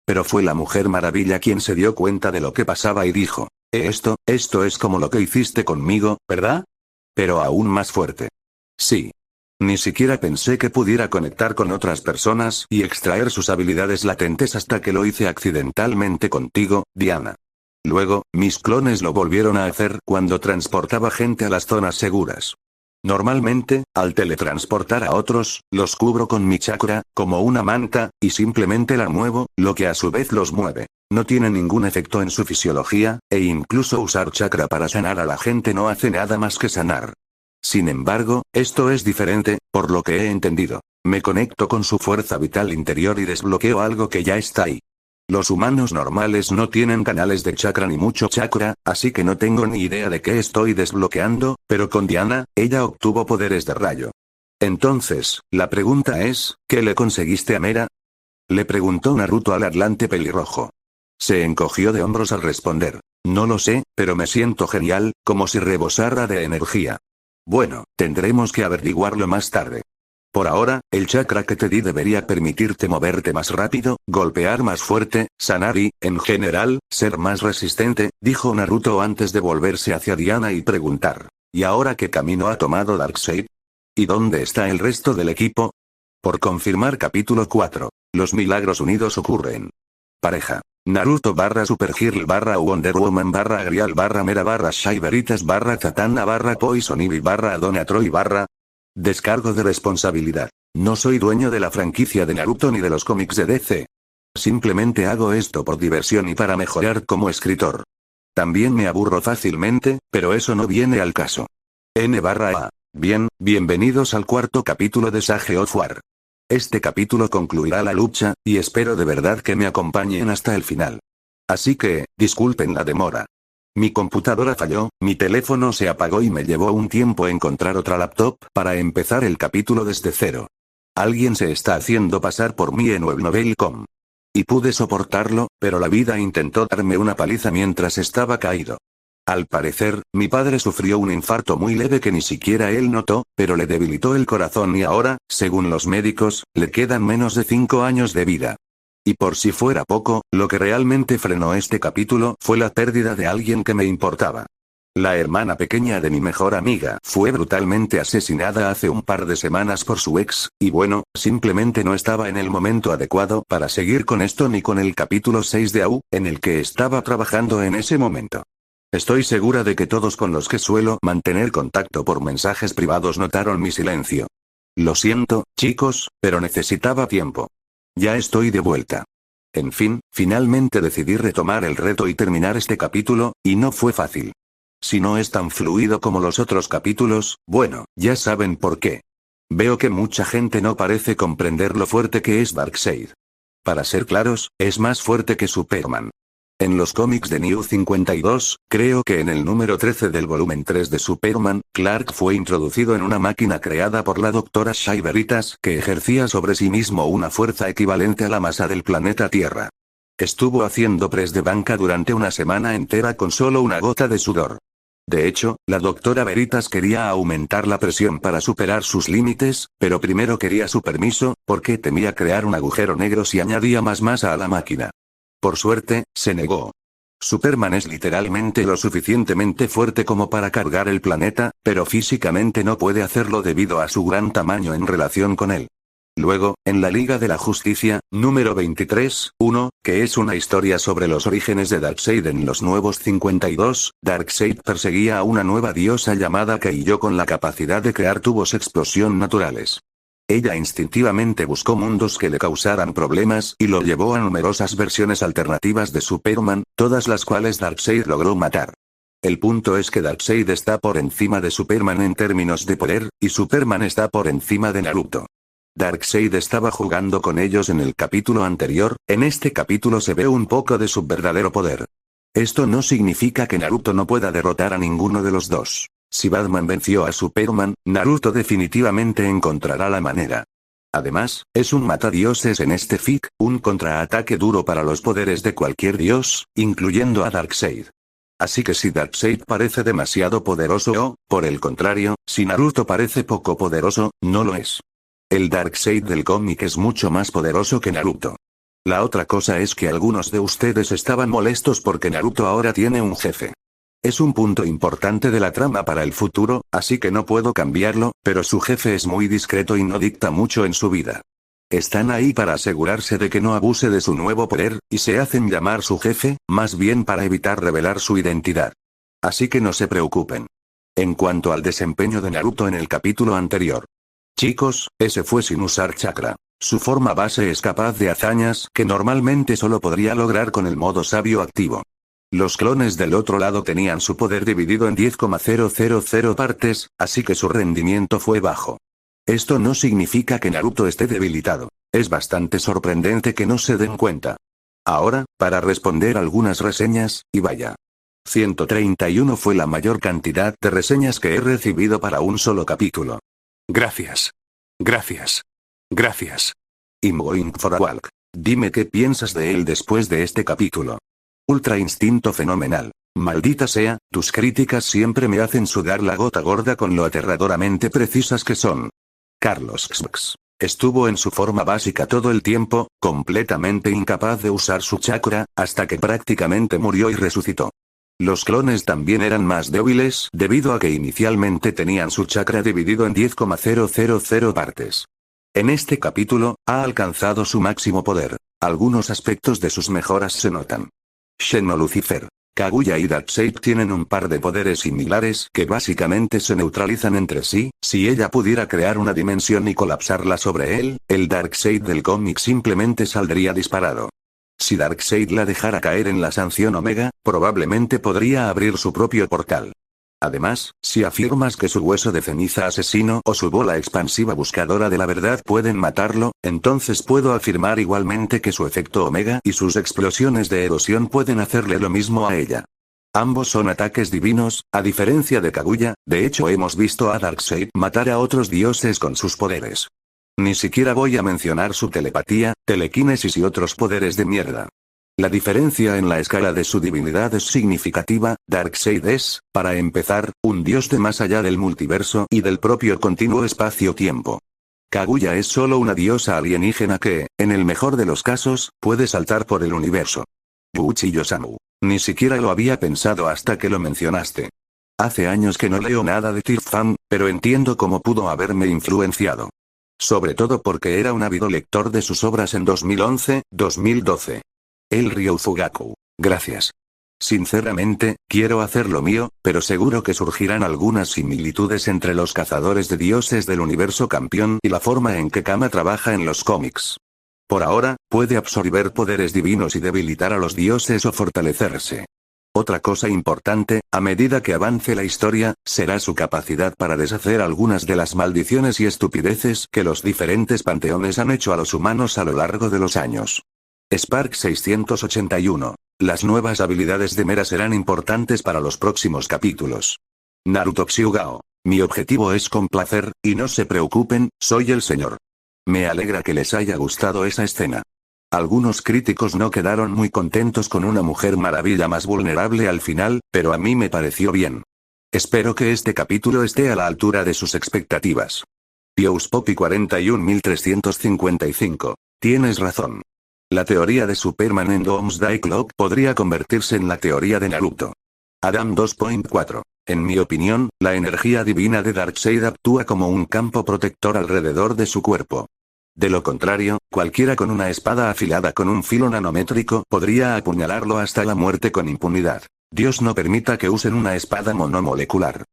Pero fue la Mujer Maravilla quien se dio cuenta de lo que pasaba y dijo, esto es como lo que hiciste conmigo, ¿verdad? Pero aún más fuerte. Sí. Ni siquiera pensé que pudiera conectar con otras personas y extraer sus habilidades latentes hasta que lo hice accidentalmente contigo, Diana. Luego, mis clones lo volvieron a hacer cuando transportaba gente a las zonas seguras. Normalmente, al teletransportar a otros, los cubro con mi chakra, como una manta, y simplemente la muevo, lo que a su vez los mueve. No tiene ningún efecto en su fisiología, e incluso usar chakra para sanar a la gente no hace nada más que sanar. Sin embargo, esto es diferente, por lo que he entendido. Me conecto con su fuerza vital interior y desbloqueo algo que ya está ahí. Los humanos normales no tienen canales de chakra ni mucho chakra, así que no tengo ni idea de qué estoy desbloqueando, pero con Diana, ella obtuvo poderes de rayo. Entonces, la pregunta es, ¿qué le conseguiste a Mera? Le preguntó Naruto al Atlante pelirrojo. Se encogió de hombros al responder. No lo sé, pero me siento genial, como si rebosara de energía. Bueno, tendremos que averiguarlo más tarde. Por ahora, el chakra que te di debería permitirte moverte más rápido, golpear más fuerte, sanar y, en general, ser más resistente, dijo Naruto antes de volverse hacia Diana y preguntar. ¿Y ahora qué camino ha tomado Darkseid? ¿Y dónde está el resto del equipo? Por confirmar capítulo 4. Los milagros unidos ocurren. Pareja. Naruto / Supergirl / Wonder Woman / Agrial / Mera / Shai Veritas / Zatanna / Poison Ivy / Adona Troy / Descargo de responsabilidad. No soy dueño de la franquicia de Naruto ni de los cómics de DC. Simplemente hago esto por diversión y para mejorar como escritor. También me aburro fácilmente, pero eso no viene al caso. N/A. Bien, bienvenidos al cuarto capítulo de Sage of War. Este capítulo concluirá la lucha, y espero de verdad que me acompañen hasta el final. Así que, disculpen la demora. Mi computadora falló, mi teléfono se apagó y me llevó un tiempo encontrar otra laptop para empezar el capítulo desde cero. Alguien se está haciendo pasar por mí en webnovel.com. Y pude soportarlo, pero la vida intentó darme una paliza mientras estaba caído. Al parecer, mi padre sufrió un infarto muy leve que ni siquiera él notó, pero le debilitó el corazón y ahora, según los médicos, le quedan menos de 5 años de vida. Y por si fuera poco, lo que realmente frenó este capítulo fue la pérdida de alguien que me importaba. La hermana pequeña de mi mejor amiga fue brutalmente asesinada hace un par de semanas por su ex, y bueno, simplemente no estaba en el momento adecuado para seguir con esto ni con el capítulo 6 de AU, en el que estaba trabajando en ese momento. Estoy segura de que todos con los que suelo mantener contacto por mensajes privados notaron mi silencio. Lo siento, chicos, pero necesitaba tiempo. Ya estoy de vuelta. En fin, finalmente decidí retomar el reto y terminar este capítulo, y no fue fácil. Si no es tan fluido como los otros capítulos, bueno, ya saben por qué. Veo que mucha gente no parece comprender lo fuerte que es Darkseid. Para ser claros, es más fuerte que Superman. En los cómics de New 52, creo que en el número 13 del volumen 3 de Superman, Clark fue introducido en una máquina creada por la doctora Shai Veritas que ejercía sobre sí mismo una fuerza equivalente a la masa del planeta Tierra. Estuvo haciendo press de banca durante una semana entera con solo una gota de sudor. De hecho, la doctora Veritas quería aumentar la presión para superar sus límites, pero primero quería su permiso, porque temía crear un agujero negro si añadía más masa a la máquina. Por suerte, se negó. Superman es literalmente lo suficientemente fuerte como para cargar el planeta, pero físicamente no puede hacerlo debido a su gran tamaño en relación con él. Luego, en la Liga de la Justicia, número 23-1, que es una historia sobre los orígenes de Darkseid en los nuevos 52, Darkseid perseguía a una nueva diosa llamada Keiyo con la capacidad de crear tubos explosión naturales. Ella instintivamente buscó mundos que le causaran problemas y lo llevó a numerosas versiones alternativas de Superman, todas las cuales Darkseid logró matar. El punto es que Darkseid está por encima de Superman en términos de poder, y Superman está por encima de Naruto. Darkseid estaba jugando con ellos en el capítulo anterior, en este capítulo se ve un poco de su verdadero poder. Esto no significa que Naruto no pueda derrotar a ninguno de los dos. Si Batman venció a Superman, Naruto definitivamente encontrará la manera. Además, es un matadioses en este fic, un contraataque duro para los poderes de cualquier dios, incluyendo a Darkseid. Así que si Darkseid parece demasiado poderoso o, por el contrario, si Naruto parece poco poderoso, no lo es. El Darkseid del cómic es mucho más poderoso que Naruto. La otra cosa es que algunos de ustedes estaban molestos porque Naruto ahora tiene un jefe. Es un punto importante de la trama para el futuro, así que no puedo cambiarlo, pero su jefe es muy discreto y no dicta mucho en su vida. Están ahí para asegurarse de que no abuse de su nuevo poder, y se hacen llamar su jefe, más bien para evitar revelar su identidad. Así que no se preocupen. En cuanto al desempeño de Naruto en el capítulo anterior. Chicos, ese fue sin usar chakra. Su forma base es capaz de hazañas que normalmente solo podría lograr con el modo sabio activo. Los clones del otro lado tenían su poder dividido en 10,000 partes, así que su rendimiento fue bajo. Esto no significa que Naruto esté debilitado. Es bastante sorprendente que no se den cuenta. Ahora, para responder algunas reseñas, y vaya. 131 fue la mayor cantidad de reseñas que he recibido para un solo capítulo. Gracias. Gracias. Gracias. I'm going for a walk. Dime qué piensas de él después de este capítulo. Ultra instinto fenomenal. Maldita sea, tus críticas siempre me hacen sudar la gota gorda con lo aterradoramente precisas que son. Carlos Xbox. Estuvo en su forma básica todo el tiempo, completamente incapaz de usar su chakra, hasta que prácticamente murió y resucitó. Los clones también eran más débiles debido a que inicialmente tenían su chakra dividido en 10,000 partes. En este capítulo, ha alcanzado su máximo poder. Algunos aspectos de sus mejoras se notan. Shen o Lucifer, Kaguya y Darkseid tienen un par de poderes similares que básicamente se neutralizan entre sí. Si ella pudiera crear una dimensión y colapsarla sobre él, el Darkseid del cómic simplemente saldría disparado. Si Darkseid la dejara caer en la sanción Omega, probablemente podría abrir su propio portal. Además, si afirmas que su hueso de ceniza asesino o su bola expansiva buscadora de la verdad pueden matarlo, entonces puedo afirmar igualmente que su efecto Omega y sus explosiones de erosión pueden hacerle lo mismo a ella. Ambos son ataques divinos, a diferencia de Kaguya. De hecho hemos visto a Darkseid matar a otros dioses con sus poderes. Ni siquiera voy a mencionar su telepatía, telequinesis y otros poderes de mierda. La diferencia en la escala de su divinidad es significativa. Darkseid es, para empezar, un dios de más allá del multiverso y del propio continuo espacio-tiempo. Kaguya es solo una diosa alienígena que, en el mejor de los casos, puede saltar por el universo. Yuuchi Yosamu. Ni siquiera lo había pensado hasta que lo mencionaste. Hace años que no leo nada de Tirfan, pero entiendo cómo pudo haberme influenciado. Sobre todo porque era un ávido lector de sus obras en 2011-2012. El Ryo Fugaku. Gracias. Sinceramente, quiero hacer lo mío, pero seguro que surgirán algunas similitudes entre los cazadores de dioses del universo campeón y la forma en que Kama trabaja en los cómics. Por ahora, puede absorber poderes divinos y debilitar a los dioses o fortalecerse. Otra cosa importante, a medida que avance la historia, será su capacidad para deshacer algunas de las maldiciones y estupideces que los diferentes panteones han hecho a los humanos a lo largo de los años. Spark 681. Las nuevas habilidades de Mera serán importantes para los próximos capítulos. Naruto Xiugao. Mi objetivo es complacer, y no se preocupen, soy el señor. Me alegra que les haya gustado esa escena. Algunos críticos no quedaron muy contentos con una mujer maravilla más vulnerable al final, pero a mí me pareció bien. Espero que este capítulo esté a la altura de sus expectativas. Pious Poppy 41355. Tienes razón. La teoría de Superman en Doomsday Clock podría convertirse en la teoría de Naruto. Adam 2.4. En mi opinión, la energía divina de Darkseid actúa como un campo protector alrededor de su cuerpo. De lo contrario, cualquiera con una espada afilada con un filo nanométrico podría apuñalarlo hasta la muerte con impunidad. Dios no permita que usen una espada monomolecular.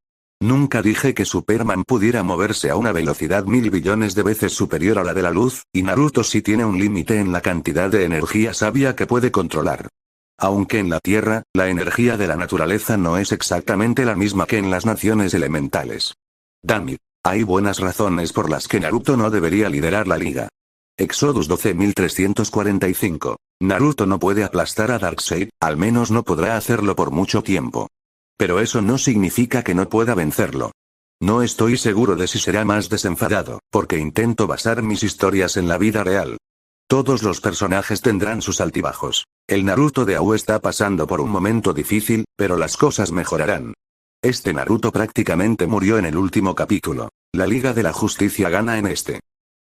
Nunca dije que Superman pudiera moverse a una velocidad 1000 billones de veces superior a la de la luz, y Naruto sí tiene un límite en la cantidad de energía sabia que puede controlar. Aunque en la Tierra, la energía de la naturaleza no es exactamente la misma que en las naciones elementales. Damn it. Hay buenas razones por las que Naruto no debería liderar la liga. Exodus 12345. Naruto no puede aplastar a Darkseid, al menos no podrá hacerlo por mucho tiempo. Pero eso no significa que no pueda vencerlo. No estoy seguro de si será más desenfadado, porque intento basar mis historias en la vida real. Todos los personajes tendrán sus altibajos. El Naruto de AU está pasando por un momento difícil, pero las cosas mejorarán. Este Naruto prácticamente murió en el último capítulo. La Liga de la Justicia gana en este.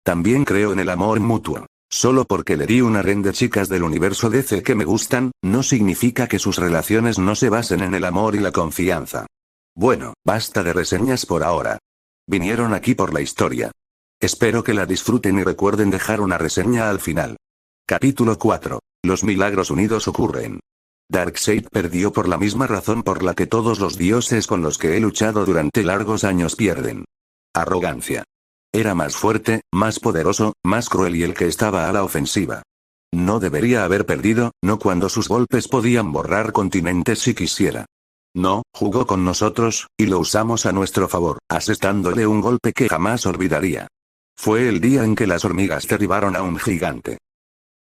También creo en el amor mutuo. Solo porque le di una ren de chicas del universo DC que me gustan, no significa que sus relaciones no se basen en el amor y la confianza. Bueno, basta de reseñas por ahora. Vinieron aquí por la historia. Espero que la disfruten y recuerden dejar una reseña al final. Capítulo 4. Los milagros unidos ocurren. Darkseid perdió por la misma razón por la que todos los dioses con los que he luchado durante largos años pierden. Arrogancia. Era más fuerte, más poderoso, más cruel y el que estaba a la ofensiva. No debería haber perdido, no cuando sus golpes podían borrar continentes si quisiera. No, jugó con nosotros, y lo usamos a nuestro favor, asestándole un golpe que jamás olvidaría. Fue el día en que las hormigas derribaron a un gigante.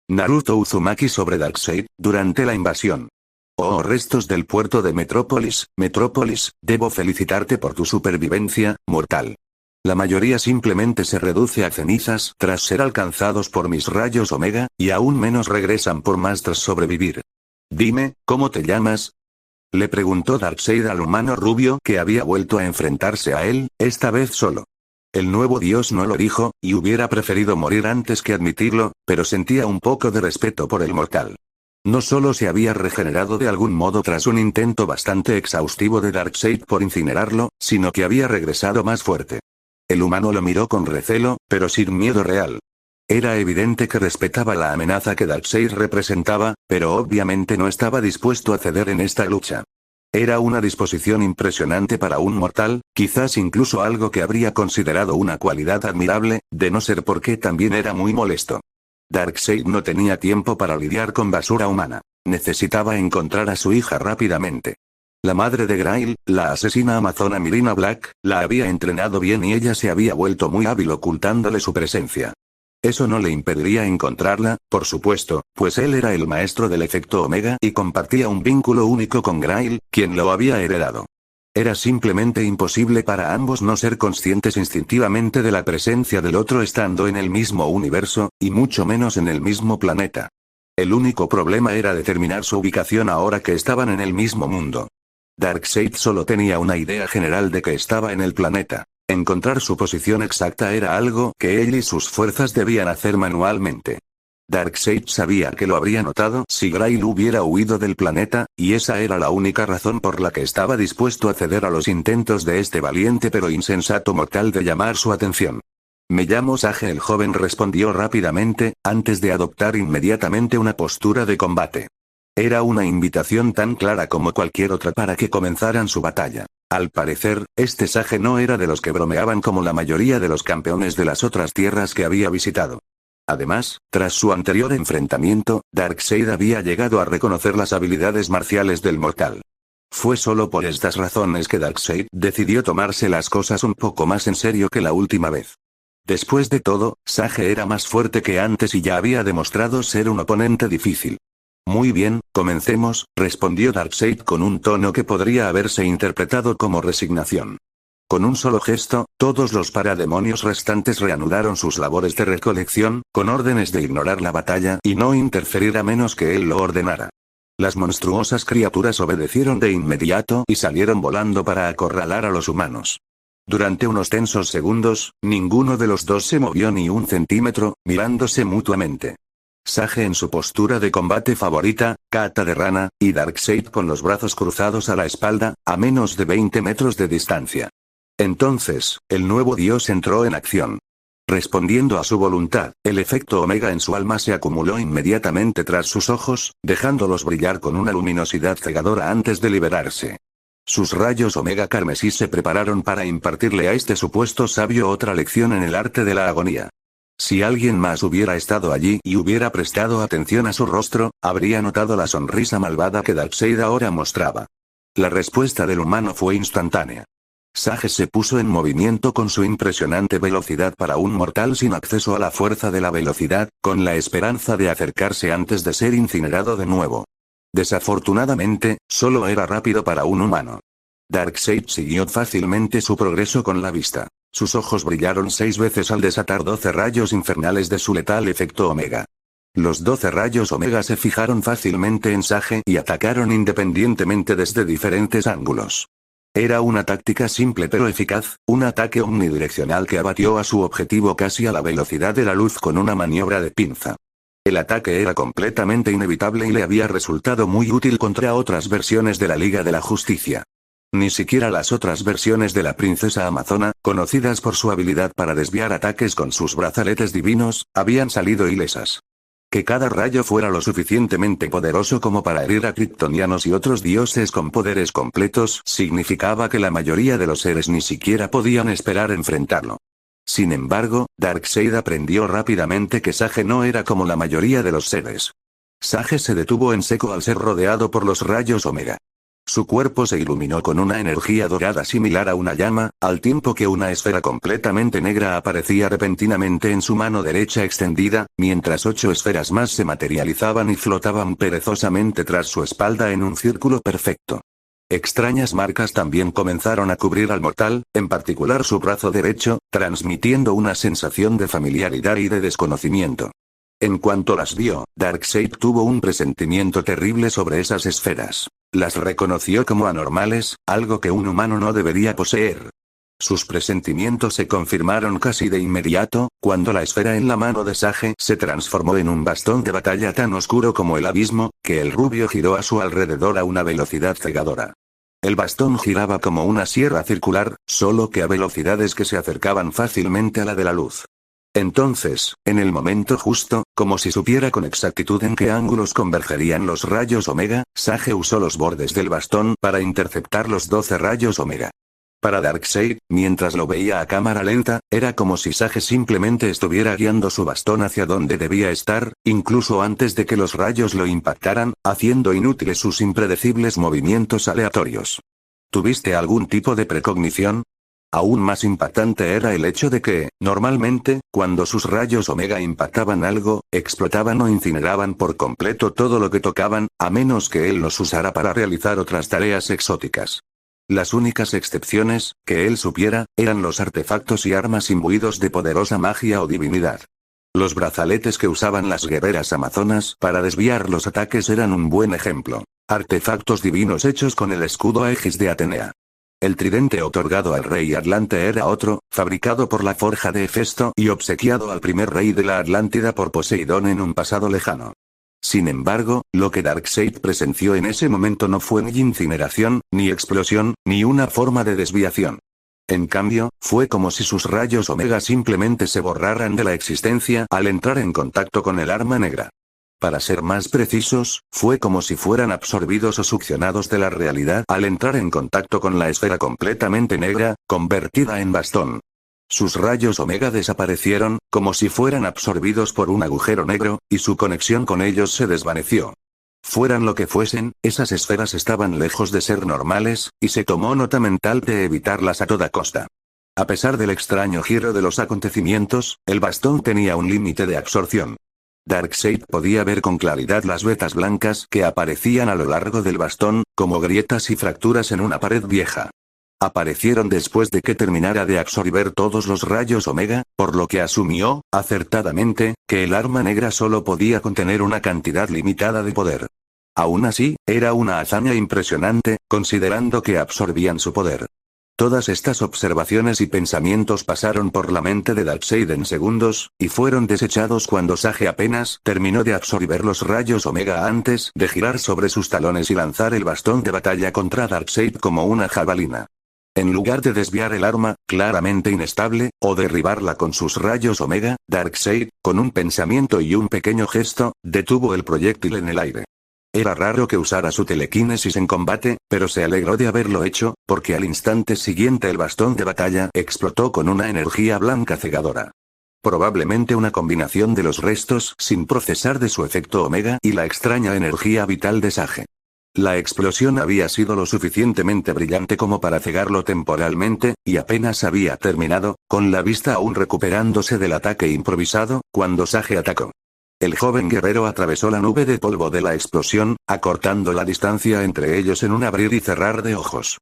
Naruto Uzumaki sobre Darkseid, durante la invasión. Oh restos del puerto de Metrópolis, debo felicitarte por tu supervivencia, mortal. La mayoría simplemente se reduce a cenizas tras ser alcanzados por mis rayos Omega, y aún menos regresan por más tras sobrevivir. Dime, ¿cómo te llamas? Le preguntó Darkseid al humano rubio que había vuelto a enfrentarse a él, esta vez solo. El nuevo dios no lo dijo, y hubiera preferido morir antes que admitirlo, pero sentía un poco de respeto por el mortal. No solo se había regenerado de algún modo tras un intento bastante exhaustivo de Darkseid por incinerarlo, sino que había regresado más fuerte. El humano lo miró con recelo, pero sin miedo real. Era evidente que respetaba la amenaza que Darkseid representaba, pero obviamente no estaba dispuesto a ceder en esta lucha. Era una disposición impresionante para un mortal, quizás incluso algo que habría considerado una cualidad admirable, de no ser porque también era muy molesto. Darkseid no tenía tiempo para lidiar con basura humana. Necesitaba encontrar a su hija rápidamente. La madre de Grail, la asesina amazona Myrina Black, la había entrenado bien y ella se había vuelto muy hábil ocultándole su presencia. Eso no le impediría encontrarla, por supuesto, pues él era el maestro del efecto Omega y compartía un vínculo único con Grail, quien lo había heredado. Era simplemente imposible para ambos no ser conscientes instintivamente de la presencia del otro estando en el mismo universo, y mucho menos en el mismo planeta. El único problema era determinar su ubicación ahora que estaban en el mismo mundo. Darkseid solo tenía una idea general de que estaba en el planeta. Encontrar su posición exacta era algo que él y sus fuerzas debían hacer manualmente. Darkseid sabía que lo habría notado si Grail hubiera huido del planeta, y esa era la única razón por la que estaba dispuesto a ceder a los intentos de este valiente pero insensato mortal de llamar su atención. Me llamo Sage, el joven respondió rápidamente, antes de adoptar inmediatamente una postura de combate. Era una invitación tan clara como cualquier otra para que comenzaran su batalla. Al parecer, este Sage no era de los que bromeaban como la mayoría de los campeones de las otras tierras que había visitado. Además, tras su anterior enfrentamiento, Darkseid había llegado a reconocer las habilidades marciales del mortal. Fue solo por estas razones que Darkseid decidió tomarse las cosas un poco más en serio que la última vez. Después de todo, Sage era más fuerte que antes y ya había demostrado ser un oponente difícil. Muy bien, comencemos, respondió Darkseid con un tono que podría haberse interpretado como resignación. Con un solo gesto, todos los parademonios restantes reanudaron sus labores de recolección, con órdenes de ignorar la batalla y no interferir a menos que él lo ordenara. Las monstruosas criaturas obedecieron de inmediato y salieron volando para acorralar a los humanos. Durante unos tensos segundos, ninguno de los dos se movió ni un centímetro, mirándose mutuamente. Sage en su postura de combate favorita, cata de rana, y Darkseid con los brazos cruzados a la espalda, a menos de 20 metros de distancia. Entonces, el nuevo dios entró en acción. Respondiendo a su voluntad, el efecto Omega en su alma se acumuló inmediatamente tras sus ojos, dejándolos brillar con una luminosidad cegadora antes de liberarse. Sus rayos Omega carmesí se prepararon para impartirle a este supuesto sabio otra lección en el arte de la agonía. Si alguien más hubiera estado allí y hubiera prestado atención a su rostro, habría notado la sonrisa malvada que Darkseid ahora mostraba. La respuesta del humano fue instantánea. Sage se puso en movimiento con su impresionante velocidad para un mortal sin acceso a la fuerza de la velocidad, con la esperanza de acercarse antes de ser incinerado de nuevo. Desafortunadamente, solo era rápido para un humano. Darkseid siguió fácilmente su progreso con la vista. Sus ojos brillaron 6 veces al desatar 12 rayos infernales de su letal efecto Omega. Los 12 rayos Omega se fijaron fácilmente en Sage y atacaron independientemente desde diferentes ángulos. Era una táctica simple pero eficaz, un ataque omnidireccional que abatió a su objetivo casi a la velocidad de la luz con una maniobra de pinza. El ataque era completamente inevitable y le había resultado muy útil contra otras versiones de la Liga de la Justicia. Ni siquiera las otras versiones de la princesa amazona, conocidas por su habilidad para desviar ataques con sus brazaletes divinos, habían salido ilesas. Que cada rayo fuera lo suficientemente poderoso como para herir a kryptonianos y otros dioses con poderes completos significaba que la mayoría de los seres ni siquiera podían esperar enfrentarlo. Sin embargo, Darkseid aprendió rápidamente que Sage no era como la mayoría de los seres. Sage se detuvo en seco al ser rodeado por los rayos Omega. Su cuerpo se iluminó con una energía dorada similar a una llama, al tiempo que una esfera completamente negra aparecía repentinamente en su mano derecha extendida, mientras 8 esferas más se materializaban y flotaban perezosamente tras su espalda en un círculo perfecto. Extrañas marcas también comenzaron a cubrir al mortal, en particular su brazo derecho, transmitiendo una sensación de familiaridad y de desconocimiento. En cuanto las vio, Darkseid tuvo un presentimiento terrible sobre esas esferas. Las reconoció como anormales, algo que un humano no debería poseer. Sus presentimientos se confirmaron casi de inmediato, cuando la esfera en la mano de Sage se transformó en un bastón de batalla tan oscuro como el abismo, que el rubio giró a su alrededor a una velocidad cegadora. El bastón giraba como una sierra circular, solo que a velocidades que se acercaban fácilmente a la de la luz. Entonces, en el momento justo, como si supiera con exactitud en qué ángulos convergerían los rayos Omega, Sage usó los bordes del bastón para interceptar los 12 rayos Omega. Para Darkseid, mientras lo veía a cámara lenta, era como si Sage simplemente estuviera guiando su bastón hacia donde debía estar, incluso antes de que los rayos lo impactaran, haciendo inútiles sus impredecibles movimientos aleatorios. ¿Tuviste algún tipo de precognición? Aún más impactante era el hecho de que, normalmente, cuando sus rayos Omega impactaban algo, explotaban o incineraban por completo todo lo que tocaban, a menos que él los usara para realizar otras tareas exóticas. Las únicas excepciones, que él supiera, eran los artefactos y armas imbuidos de poderosa magia o divinidad. Los brazaletes que usaban las guerreras amazonas para desviar los ataques eran un buen ejemplo. Artefactos divinos hechos con el escudo Aegis de Atenea. El tridente otorgado al rey Atlante era otro, fabricado por la forja de Hefesto y obsequiado al primer rey de la Atlántida por Poseidón en un pasado lejano. Sin embargo, lo que Darkseid presenció en ese momento no fue ni incineración, ni explosión, ni una forma de desviación. En cambio, fue como si sus rayos Omega simplemente se borraran de la existencia al entrar en contacto con el arma negra. Para ser más precisos, fue como si fueran absorbidos o succionados de la realidad al entrar en contacto con la esfera completamente negra, convertida en bastón. Sus rayos Omega desaparecieron, como si fueran absorbidos por un agujero negro, y su conexión con ellos se desvaneció. Fueran lo que fuesen, esas esferas estaban lejos de ser normales, y se tomó nota mental de evitarlas a toda costa. A pesar del extraño giro de los acontecimientos, el bastón tenía un límite de absorción. Darkseid podía ver con claridad las vetas blancas que aparecían a lo largo del bastón, como grietas y fracturas en una pared vieja. Aparecieron después de que terminara de absorber todos los rayos Omega, por lo que asumió, acertadamente, que el arma negra solo podía contener una cantidad limitada de poder. Aún así, era una hazaña impresionante, considerando que absorbían su poder. Todas estas observaciones y pensamientos pasaron por la mente de Darkseid en segundos, y fueron desechados cuando Sage apenas terminó de absorber los rayos Omega antes de girar sobre sus talones y lanzar el bastón de batalla contra Darkseid como una jabalina. En lugar de desviar el arma, claramente inestable, o derribarla con sus rayos Omega, Darkseid, con un pensamiento y un pequeño gesto, detuvo el proyectil en el aire. Era raro que usara su telequinesis en combate, pero se alegró de haberlo hecho, porque al instante siguiente el bastón de batalla explotó con una energía blanca cegadora. Probablemente una combinación de los restos sin procesar de su efecto Omega y la extraña energía vital de Sage. La explosión había sido lo suficientemente brillante como para cegarlo temporalmente, y apenas había terminado, con la vista aún recuperándose del ataque improvisado, cuando Sage atacó. El joven guerrero atravesó la nube de polvo de la explosión, acortando la distancia entre ellos en un abrir y cerrar de ojos.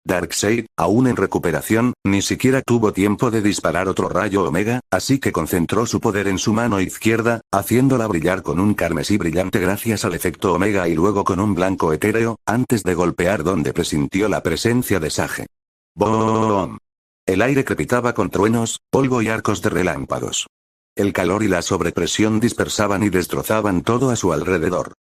Darkseid, aún en recuperación, ni siquiera tuvo tiempo de disparar otro rayo Omega, así que concentró su poder en su mano izquierda, haciéndola brillar con un carmesí brillante gracias al efecto Omega y luego con un blanco etéreo, antes de golpear donde presintió la presencia de Sage. ¡Boom! El aire crepitaba con truenos, polvo y arcos de relámpagos. El calor y la sobrepresión dispersaban y destrozaban todo a su alrededor.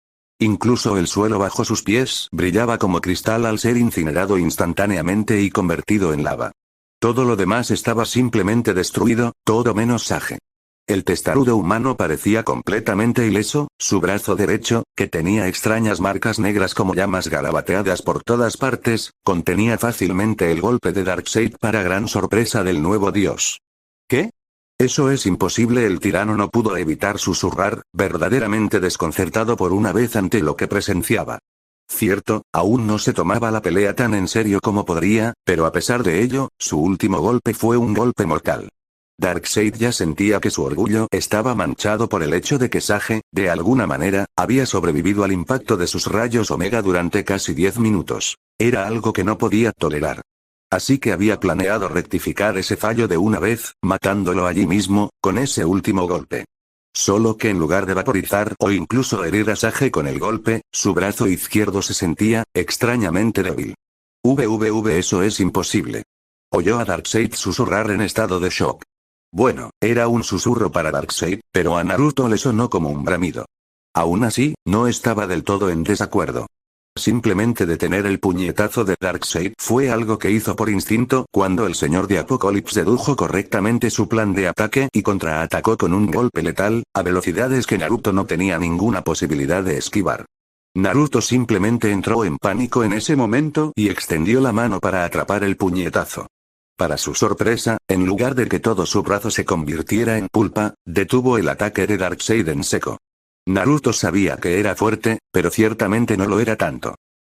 Incluso el suelo bajo sus pies brillaba como cristal al ser incinerado instantáneamente y convertido en lava. Todo lo demás estaba simplemente destruido, todo menos Sage. El testarudo humano parecía completamente ileso, su brazo derecho, que tenía extrañas marcas negras como llamas garabateadas por todas partes, contenía fácilmente el golpe de Darkseid para gran sorpresa del nuevo dios. ¿Qué? Eso es imposible. El tirano no pudo evitar susurrar, verdaderamente desconcertado por una vez ante lo que presenciaba. Cierto, aún no se tomaba la pelea tan en serio como podría, pero a pesar de ello, su último golpe fue un golpe mortal. Darkseid ya sentía que su orgullo estaba manchado por el hecho de que Sage, de alguna manera, había sobrevivido al impacto de sus rayos Omega durante casi 10 minutos. Era algo que no podía tolerar. Así que había planeado rectificar ese fallo de una vez, matándolo allí mismo, con ese último golpe. Solo que en lugar de vaporizar o incluso herir a Sage con el golpe, su brazo izquierdo se sentía, extrañamente débil. Eso es imposible. Oyó a Darkseid susurrar en estado de shock. Bueno, era un susurro para Darkseid, pero a Naruto le sonó como un bramido. Aún así, no estaba del todo en desacuerdo. Simplemente detener el puñetazo de Darkseid fue algo que hizo por instinto cuando el señor de Apocalipsis dedujo correctamente su plan de ataque y contraatacó con un golpe letal, a velocidades que Naruto no tenía ninguna posibilidad de esquivar. Naruto simplemente entró en pánico en ese momento y extendió la mano para atrapar el puñetazo. Para su sorpresa, en lugar de que todo su brazo se convirtiera en pulpa, detuvo el ataque de Darkseid en seco. Naruto sabía que era fuerte, pero ciertamente no lo era tanto.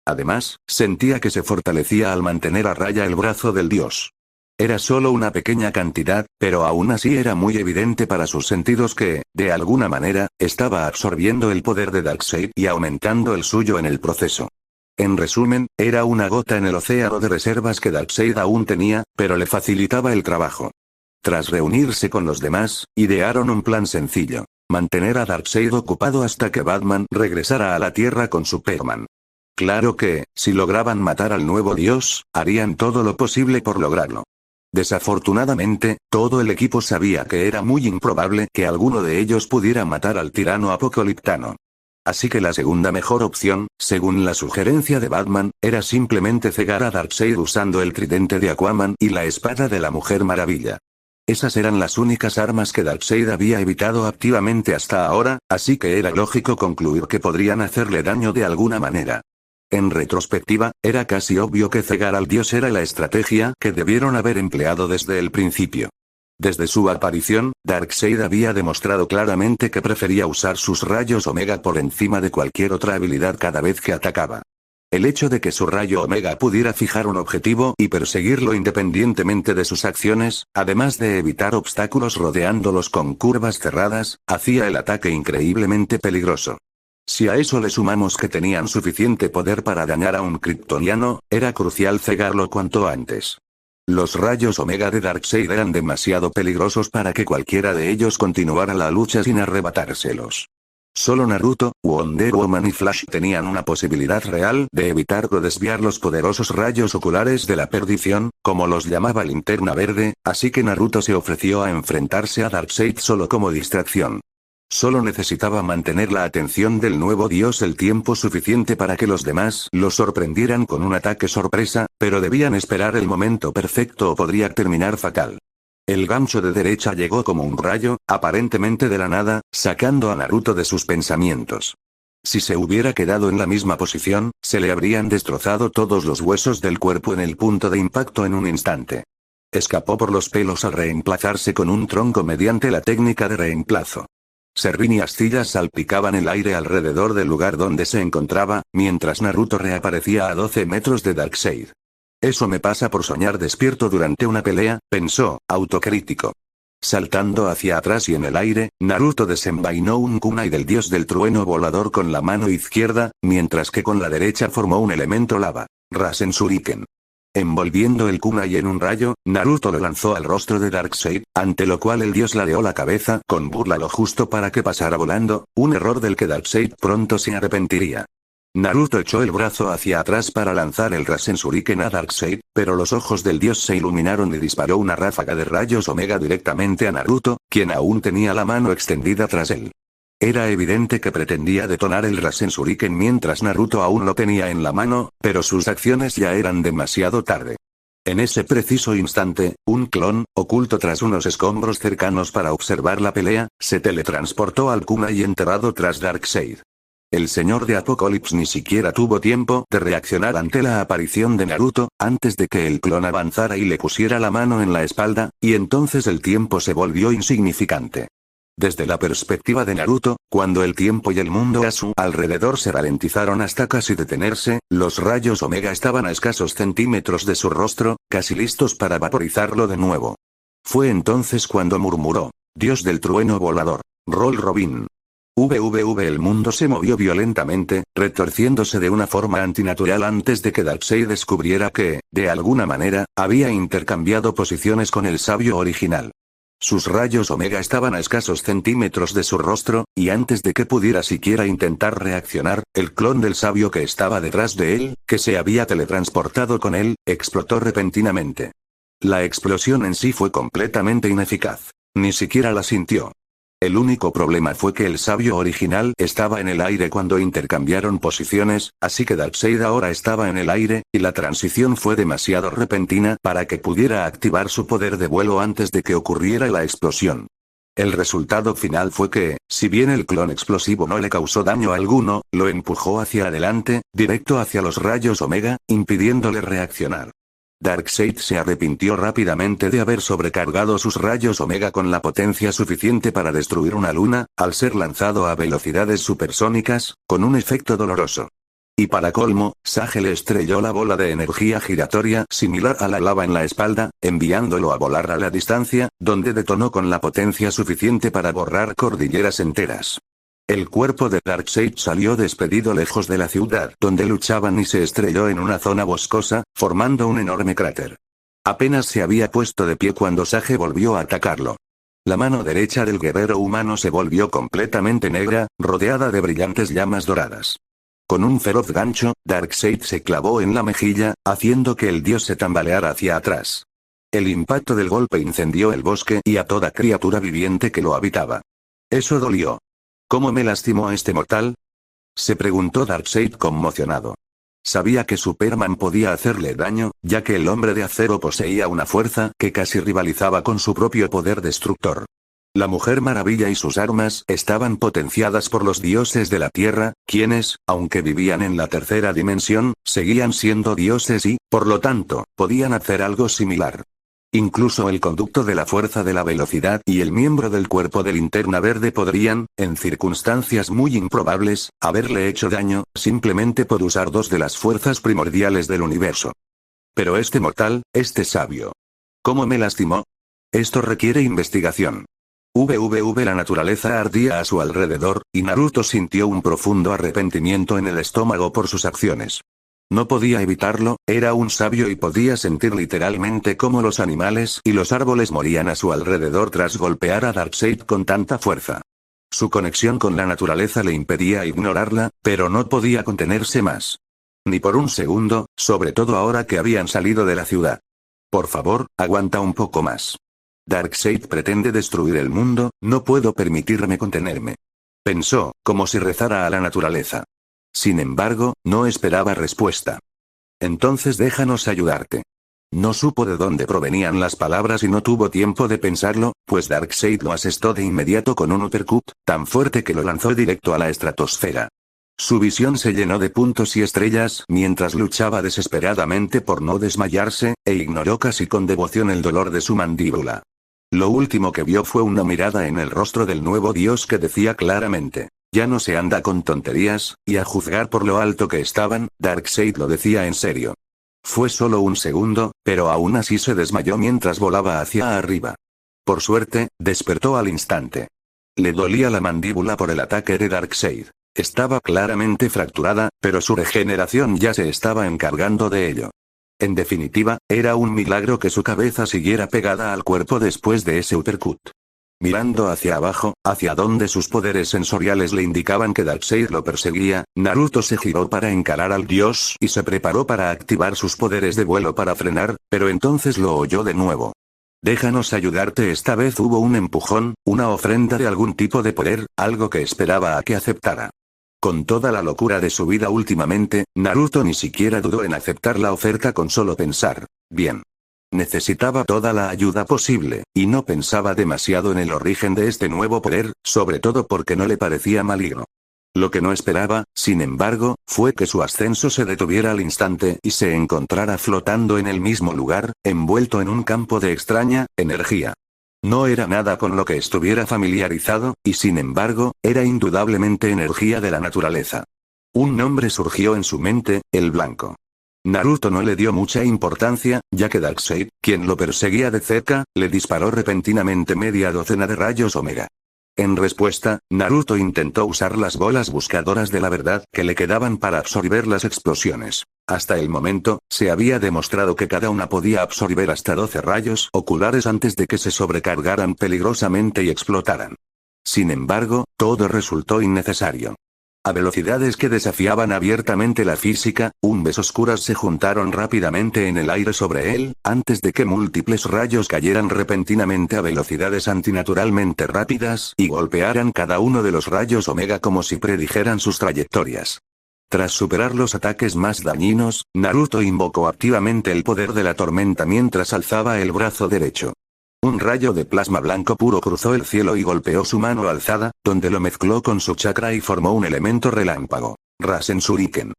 Además, sentía que se fortalecía al mantener a raya el brazo del dios. Era solo una pequeña cantidad, pero aún así era muy evidente para sus sentidos que, de alguna manera, estaba absorbiendo el poder de Darkseid y aumentando el suyo en el proceso. En resumen, era una gota en el océano de reservas que Darkseid aún tenía, pero le facilitaba el trabajo. Tras reunirse con los demás, idearon un plan sencillo. Mantener a Darkseid ocupado hasta que Batman regresara a la Tierra con Superman. Claro que, si lograban matar al nuevo dios, harían todo lo posible por lograrlo. Desafortunadamente, todo el equipo sabía que era muy improbable que alguno de ellos pudiera matar al tirano apocaliptano. Así que la segunda mejor opción, según la sugerencia de Batman, era simplemente cegar a Darkseid usando el tridente de Aquaman y la espada de la Mujer Maravilla. Esas eran las únicas armas que Darkseid había evitado activamente hasta ahora, así que era lógico concluir que podrían hacerle daño de alguna manera. En retrospectiva, era casi obvio que cegar al dios era la estrategia que debieron haber empleado desde el principio. Desde su aparición, Darkseid había demostrado claramente que prefería usar sus rayos Omega por encima de cualquier otra habilidad cada vez que atacaba. El hecho de que su rayo Omega pudiera fijar un objetivo y perseguirlo independientemente de sus acciones, además de evitar obstáculos rodeándolos con curvas cerradas, hacía el ataque increíblemente peligroso. Si a eso le sumamos que tenían suficiente poder para dañar a un kryptoniano, era crucial cegarlo cuanto antes. Los rayos Omega de Darkseid eran demasiado peligrosos para que cualquiera de ellos continuara la lucha sin arrebatárselos. Solo Naruto, Wonder Woman y Flash tenían una posibilidad real de evitar o desviar los poderosos rayos oculares de la perdición, como los llamaba Linterna Verde, así que Naruto se ofreció a enfrentarse a Darkseid solo como distracción. Solo necesitaba mantener la atención del nuevo dios el tiempo suficiente para que los demás lo sorprendieran con un ataque sorpresa, pero debían esperar el momento perfecto o podría terminar fatal. El gancho de derecha llegó como un rayo, aparentemente de la nada, sacando a Naruto de sus pensamientos. Si se hubiera quedado en la misma posición, se le habrían destrozado todos los huesos del cuerpo en el punto de impacto en un instante. Escapó por los pelos al reemplazarse con un tronco mediante la técnica de reemplazo. Serrín y astillas salpicaban el aire alrededor del lugar donde se encontraba, mientras Naruto reaparecía a 12 metros de Darkseid. Eso me pasa por soñar despierto durante una pelea, pensó, autocrítico. Saltando hacia atrás y en el aire, Naruto desenvainó un kunai del dios del trueno volador con la mano izquierda, mientras que con la derecha formó un elemento lava, Rasen Shuriken. Envolviendo el kunai en un rayo, Naruto lo lanzó al rostro de Darkseid, ante lo cual el dios ladeó la cabeza con burla lo justo para que pasara volando, un error del que Darkseid pronto se arrepentiría. Naruto echó el brazo hacia atrás para lanzar el Rasen Shuriken a Darkseid, pero los ojos del dios se iluminaron y disparó una ráfaga de rayos Omega directamente a Naruto, quien aún tenía la mano extendida tras él. Era evidente que pretendía detonar el Rasen Shuriken mientras Naruto aún lo tenía en la mano, pero sus acciones ya eran demasiado tarde. En ese preciso instante, un clon, oculto tras unos escombros cercanos para observar la pelea, se teletransportó al kunai enterrado tras Darkseid. El señor de Apocalipsis ni siquiera tuvo tiempo de reaccionar ante la aparición de Naruto, antes de que el clon avanzara y le pusiera la mano en la espalda, y entonces el tiempo se volvió insignificante. Desde la perspectiva de Naruto, cuando el tiempo y el mundo a su alrededor se ralentizaron hasta casi detenerse, los rayos Omega estaban a escasos centímetros de su rostro, casi listos para vaporizarlo de nuevo. Fue entonces cuando murmuró: Dios del trueno volador, Roll Robin. El mundo se movió violentamente, retorciéndose de una forma antinatural antes de que Darkseid descubriera que, de alguna manera, había intercambiado posiciones con el sabio original. Sus rayos Omega estaban a escasos centímetros de su rostro, y antes de que pudiera siquiera intentar reaccionar, el clon del sabio que estaba detrás de él, que se había teletransportado con él, explotó repentinamente. La explosión en sí fue completamente ineficaz. Ni siquiera la sintió. El único problema fue que el sabio original estaba en el aire cuando intercambiaron posiciones, así que Darkseid ahora estaba en el aire, y la transición fue demasiado repentina para que pudiera activar su poder de vuelo antes de que ocurriera la explosión. El resultado final fue que, si bien el clon explosivo no le causó daño alguno, lo empujó hacia adelante, directo hacia los rayos Omega, impidiéndole reaccionar. Darkseid se arrepintió rápidamente de haber sobrecargado sus rayos Omega con la potencia suficiente para destruir una luna, al ser lanzado a velocidades supersónicas, con un efecto doloroso. Y para colmo, Sage le estrelló la bola de energía giratoria similar a la lava en la espalda, enviándolo a volar a la distancia, donde detonó con la potencia suficiente para borrar cordilleras enteras. El cuerpo de Darkseid salió despedido lejos de la ciudad donde luchaban y se estrelló en una zona boscosa, formando un enorme cráter. Apenas se había puesto de pie cuando Sage volvió a atacarlo. La mano derecha del guerrero humano se volvió completamente negra, rodeada de brillantes llamas doradas. Con un feroz gancho, Darkseid se clavó en la mejilla, haciendo que el dios se tambaleara hacia atrás. El impacto del golpe incendió el bosque y a toda criatura viviente que lo habitaba. Eso dolió. ¿Cómo me lastimó este mortal?, se preguntó Darkseid conmocionado. Sabía que Superman podía hacerle daño, ya que el hombre de acero poseía una fuerza que casi rivalizaba con su propio poder destructor. La Mujer Maravilla y sus armas estaban potenciadas por los dioses de la Tierra, quienes, aunque vivían en la tercera dimensión, seguían siendo dioses y, por lo tanto, podían hacer algo similar. Incluso el conducto de la fuerza de la velocidad y el miembro del cuerpo de Linterna Verde podrían, en circunstancias muy improbables, haberle hecho daño, simplemente por usar dos de las fuerzas primordiales del universo. Pero este mortal, este sabio. ¿Cómo me lastimó? Esto requiere investigación. La naturaleza ardía a su alrededor, y Naruto sintió un profundo arrepentimiento en el estómago por sus acciones. No podía evitarlo, era un sabio y podía sentir literalmente cómo los animales y los árboles morían a su alrededor tras golpear a Darkseid con tanta fuerza. Su conexión con la naturaleza le impedía ignorarla, pero no podía contenerse más. Ni por un segundo, sobre todo ahora que habían salido de la ciudad. Por favor, aguanta un poco más. Darkseid pretende destruir el mundo, no puedo permitirme contenerme. Pensó, como si rezara a la naturaleza. Sin embargo, no esperaba respuesta. Entonces déjanos ayudarte. No supo de dónde provenían las palabras y no tuvo tiempo de pensarlo, pues Darkseid lo asestó de inmediato con un uppercut, tan fuerte que lo lanzó directo a la estratosfera. Su visión se llenó de puntos y estrellas mientras luchaba desesperadamente por no desmayarse, e ignoró casi con devoción el dolor de su mandíbula. Lo último que vio fue una mirada en el rostro del nuevo dios que decía claramente: ya no se anda con tonterías, y a juzgar por lo alto que estaban, Darkseid lo decía en serio. Fue solo un segundo, pero aún así se desmayó mientras volaba hacia arriba. Por suerte, despertó al instante. Le dolía la mandíbula por el ataque de Darkseid. Estaba claramente fracturada, pero su regeneración ya se estaba encargando de ello. En definitiva, era un milagro que su cabeza siguiera pegada al cuerpo después de ese uppercut. Mirando hacia abajo, hacia donde sus poderes sensoriales le indicaban que Darkseid lo perseguía, Naruto se giró para encarar al dios y se preparó para activar sus poderes de vuelo para frenar, pero entonces lo oyó de nuevo. Déjanos ayudarte. Esta vez hubo un empujón, una ofrenda de algún tipo de poder, algo que esperaba a que aceptara. Con toda la locura de su vida últimamente, Naruto ni siquiera dudó en aceptar la oferta con solo pensar. Bien. Necesitaba toda la ayuda posible, y no pensaba demasiado en el origen de este nuevo poder, sobre todo porque no le parecía maligno. Lo que no esperaba, sin embargo, fue que su ascenso se detuviera al instante y se encontrara flotando en el mismo lugar, envuelto en un campo de extraña energía. No era nada con lo que estuviera familiarizado, y sin embargo, era indudablemente energía de la naturaleza. Un nombre surgió en su mente: el blanco. Naruto no le dio mucha importancia, ya que Darkseid, quien lo perseguía de cerca, le disparó repentinamente media docena de rayos Omega. En respuesta, Naruto intentó usar las bolas buscadoras de la verdad que le quedaban para absorber las explosiones. Hasta el momento, se había demostrado que cada una podía absorber hasta 12 rayos oculares antes de que se sobrecargaran peligrosamente y explotaran. Sin embargo, todo resultó innecesario. A velocidades que desafiaban abiertamente la física, umbes oscuras se juntaron rápidamente en el aire sobre él, antes de que múltiples rayos cayeran repentinamente a velocidades antinaturalmente rápidas y golpearan cada uno de los rayos Omega como si predijeran sus trayectorias. Tras superar los ataques más dañinos, Naruto invocó activamente el poder de la tormenta mientras alzaba el brazo derecho. Un rayo de plasma blanco puro cruzó el cielo y golpeó su mano alzada, donde lo mezcló con su chakra y formó un elemento relámpago. Rasen Shuriken.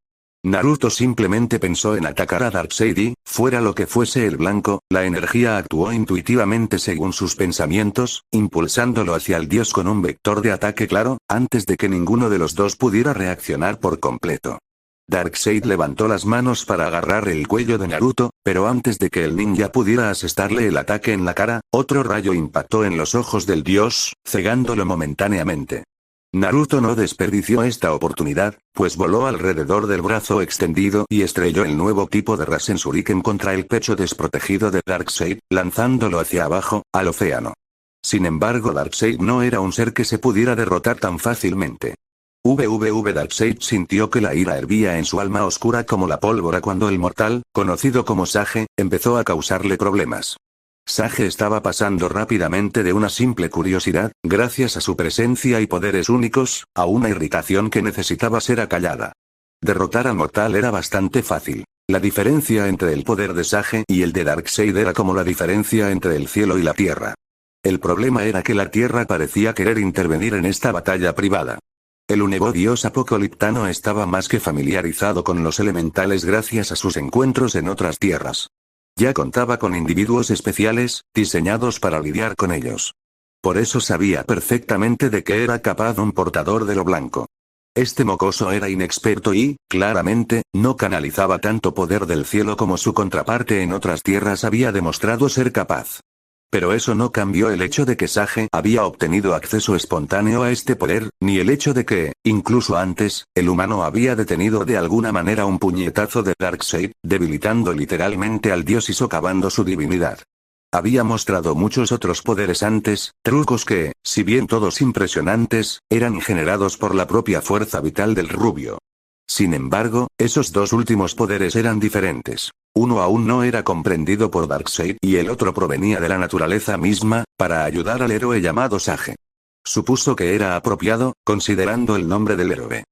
Naruto simplemente pensó en atacar a Darkseid y, fuera lo que fuese el blanco, la energía actuó intuitivamente según sus pensamientos, impulsándolo hacia el dios con un vector de ataque claro, antes de que ninguno de los dos pudiera reaccionar por completo. Darkseid levantó las manos para agarrar el cuello de Naruto, pero antes de que el ninja pudiera asestarle el ataque en la cara, otro rayo impactó en los ojos del dios, cegándolo momentáneamente. Naruto no desperdició esta oportunidad, pues voló alrededor del brazo extendido y estrelló el nuevo tipo de Rasen Shuriken contra el pecho desprotegido de Darkseid, lanzándolo hacia abajo, al océano. Sin embargo, Darkseid no era un ser que se pudiera derrotar tan fácilmente. Darkseid sintió que la ira hervía en su alma oscura como la pólvora cuando el mortal, conocido como Sage, empezó a causarle problemas. Sage estaba pasando rápidamente de una simple curiosidad, gracias a su presencia y poderes únicos, a una irritación que necesitaba ser acallada. Derrotar al mortal era bastante fácil. La diferencia entre el poder de Sage y el de Darkseid era como la diferencia entre el cielo y la tierra. El problema era que la tierra parecía querer intervenir en esta batalla privada. El nuevo dios apocaliptano estaba más que familiarizado con los elementales gracias a sus encuentros en otras tierras. Ya contaba con individuos especiales, diseñados para lidiar con ellos. Por eso sabía perfectamente de qué era capaz un portador de lo blanco. Este mocoso era inexperto y, claramente, no canalizaba tanto poder del cielo como su contraparte en otras tierras había demostrado ser capaz. Pero eso no cambió el hecho de que Sage había obtenido acceso espontáneo a este poder, ni el hecho de que, incluso antes, el humano había detenido de alguna manera un puñetazo de Darkseid, debilitando literalmente al dios y socavando su divinidad. Había mostrado muchos otros poderes antes, trucos que, si bien todos impresionantes, eran generados por la propia fuerza vital del rubio. Sin embargo, esos dos últimos poderes eran diferentes. Uno aún no era comprendido por Darkseid y el otro provenía de la naturaleza misma, para ayudar al héroe llamado Sage. Supuso que era apropiado, considerando el nombre del héroe.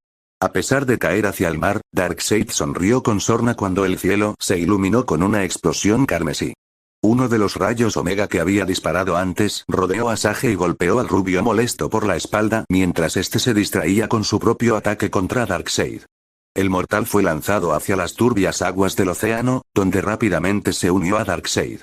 A pesar de caer hacia el mar, Darkseid sonrió con sorna cuando el cielo se iluminó con una explosión carmesí. Uno de los rayos Omega que había disparado antes rodeó a Sage y golpeó al rubio molesto por la espalda mientras este se distraía con su propio ataque contra Darkseid. El mortal fue lanzado hacia las turbias aguas del océano, donde rápidamente se unió a Darkseid.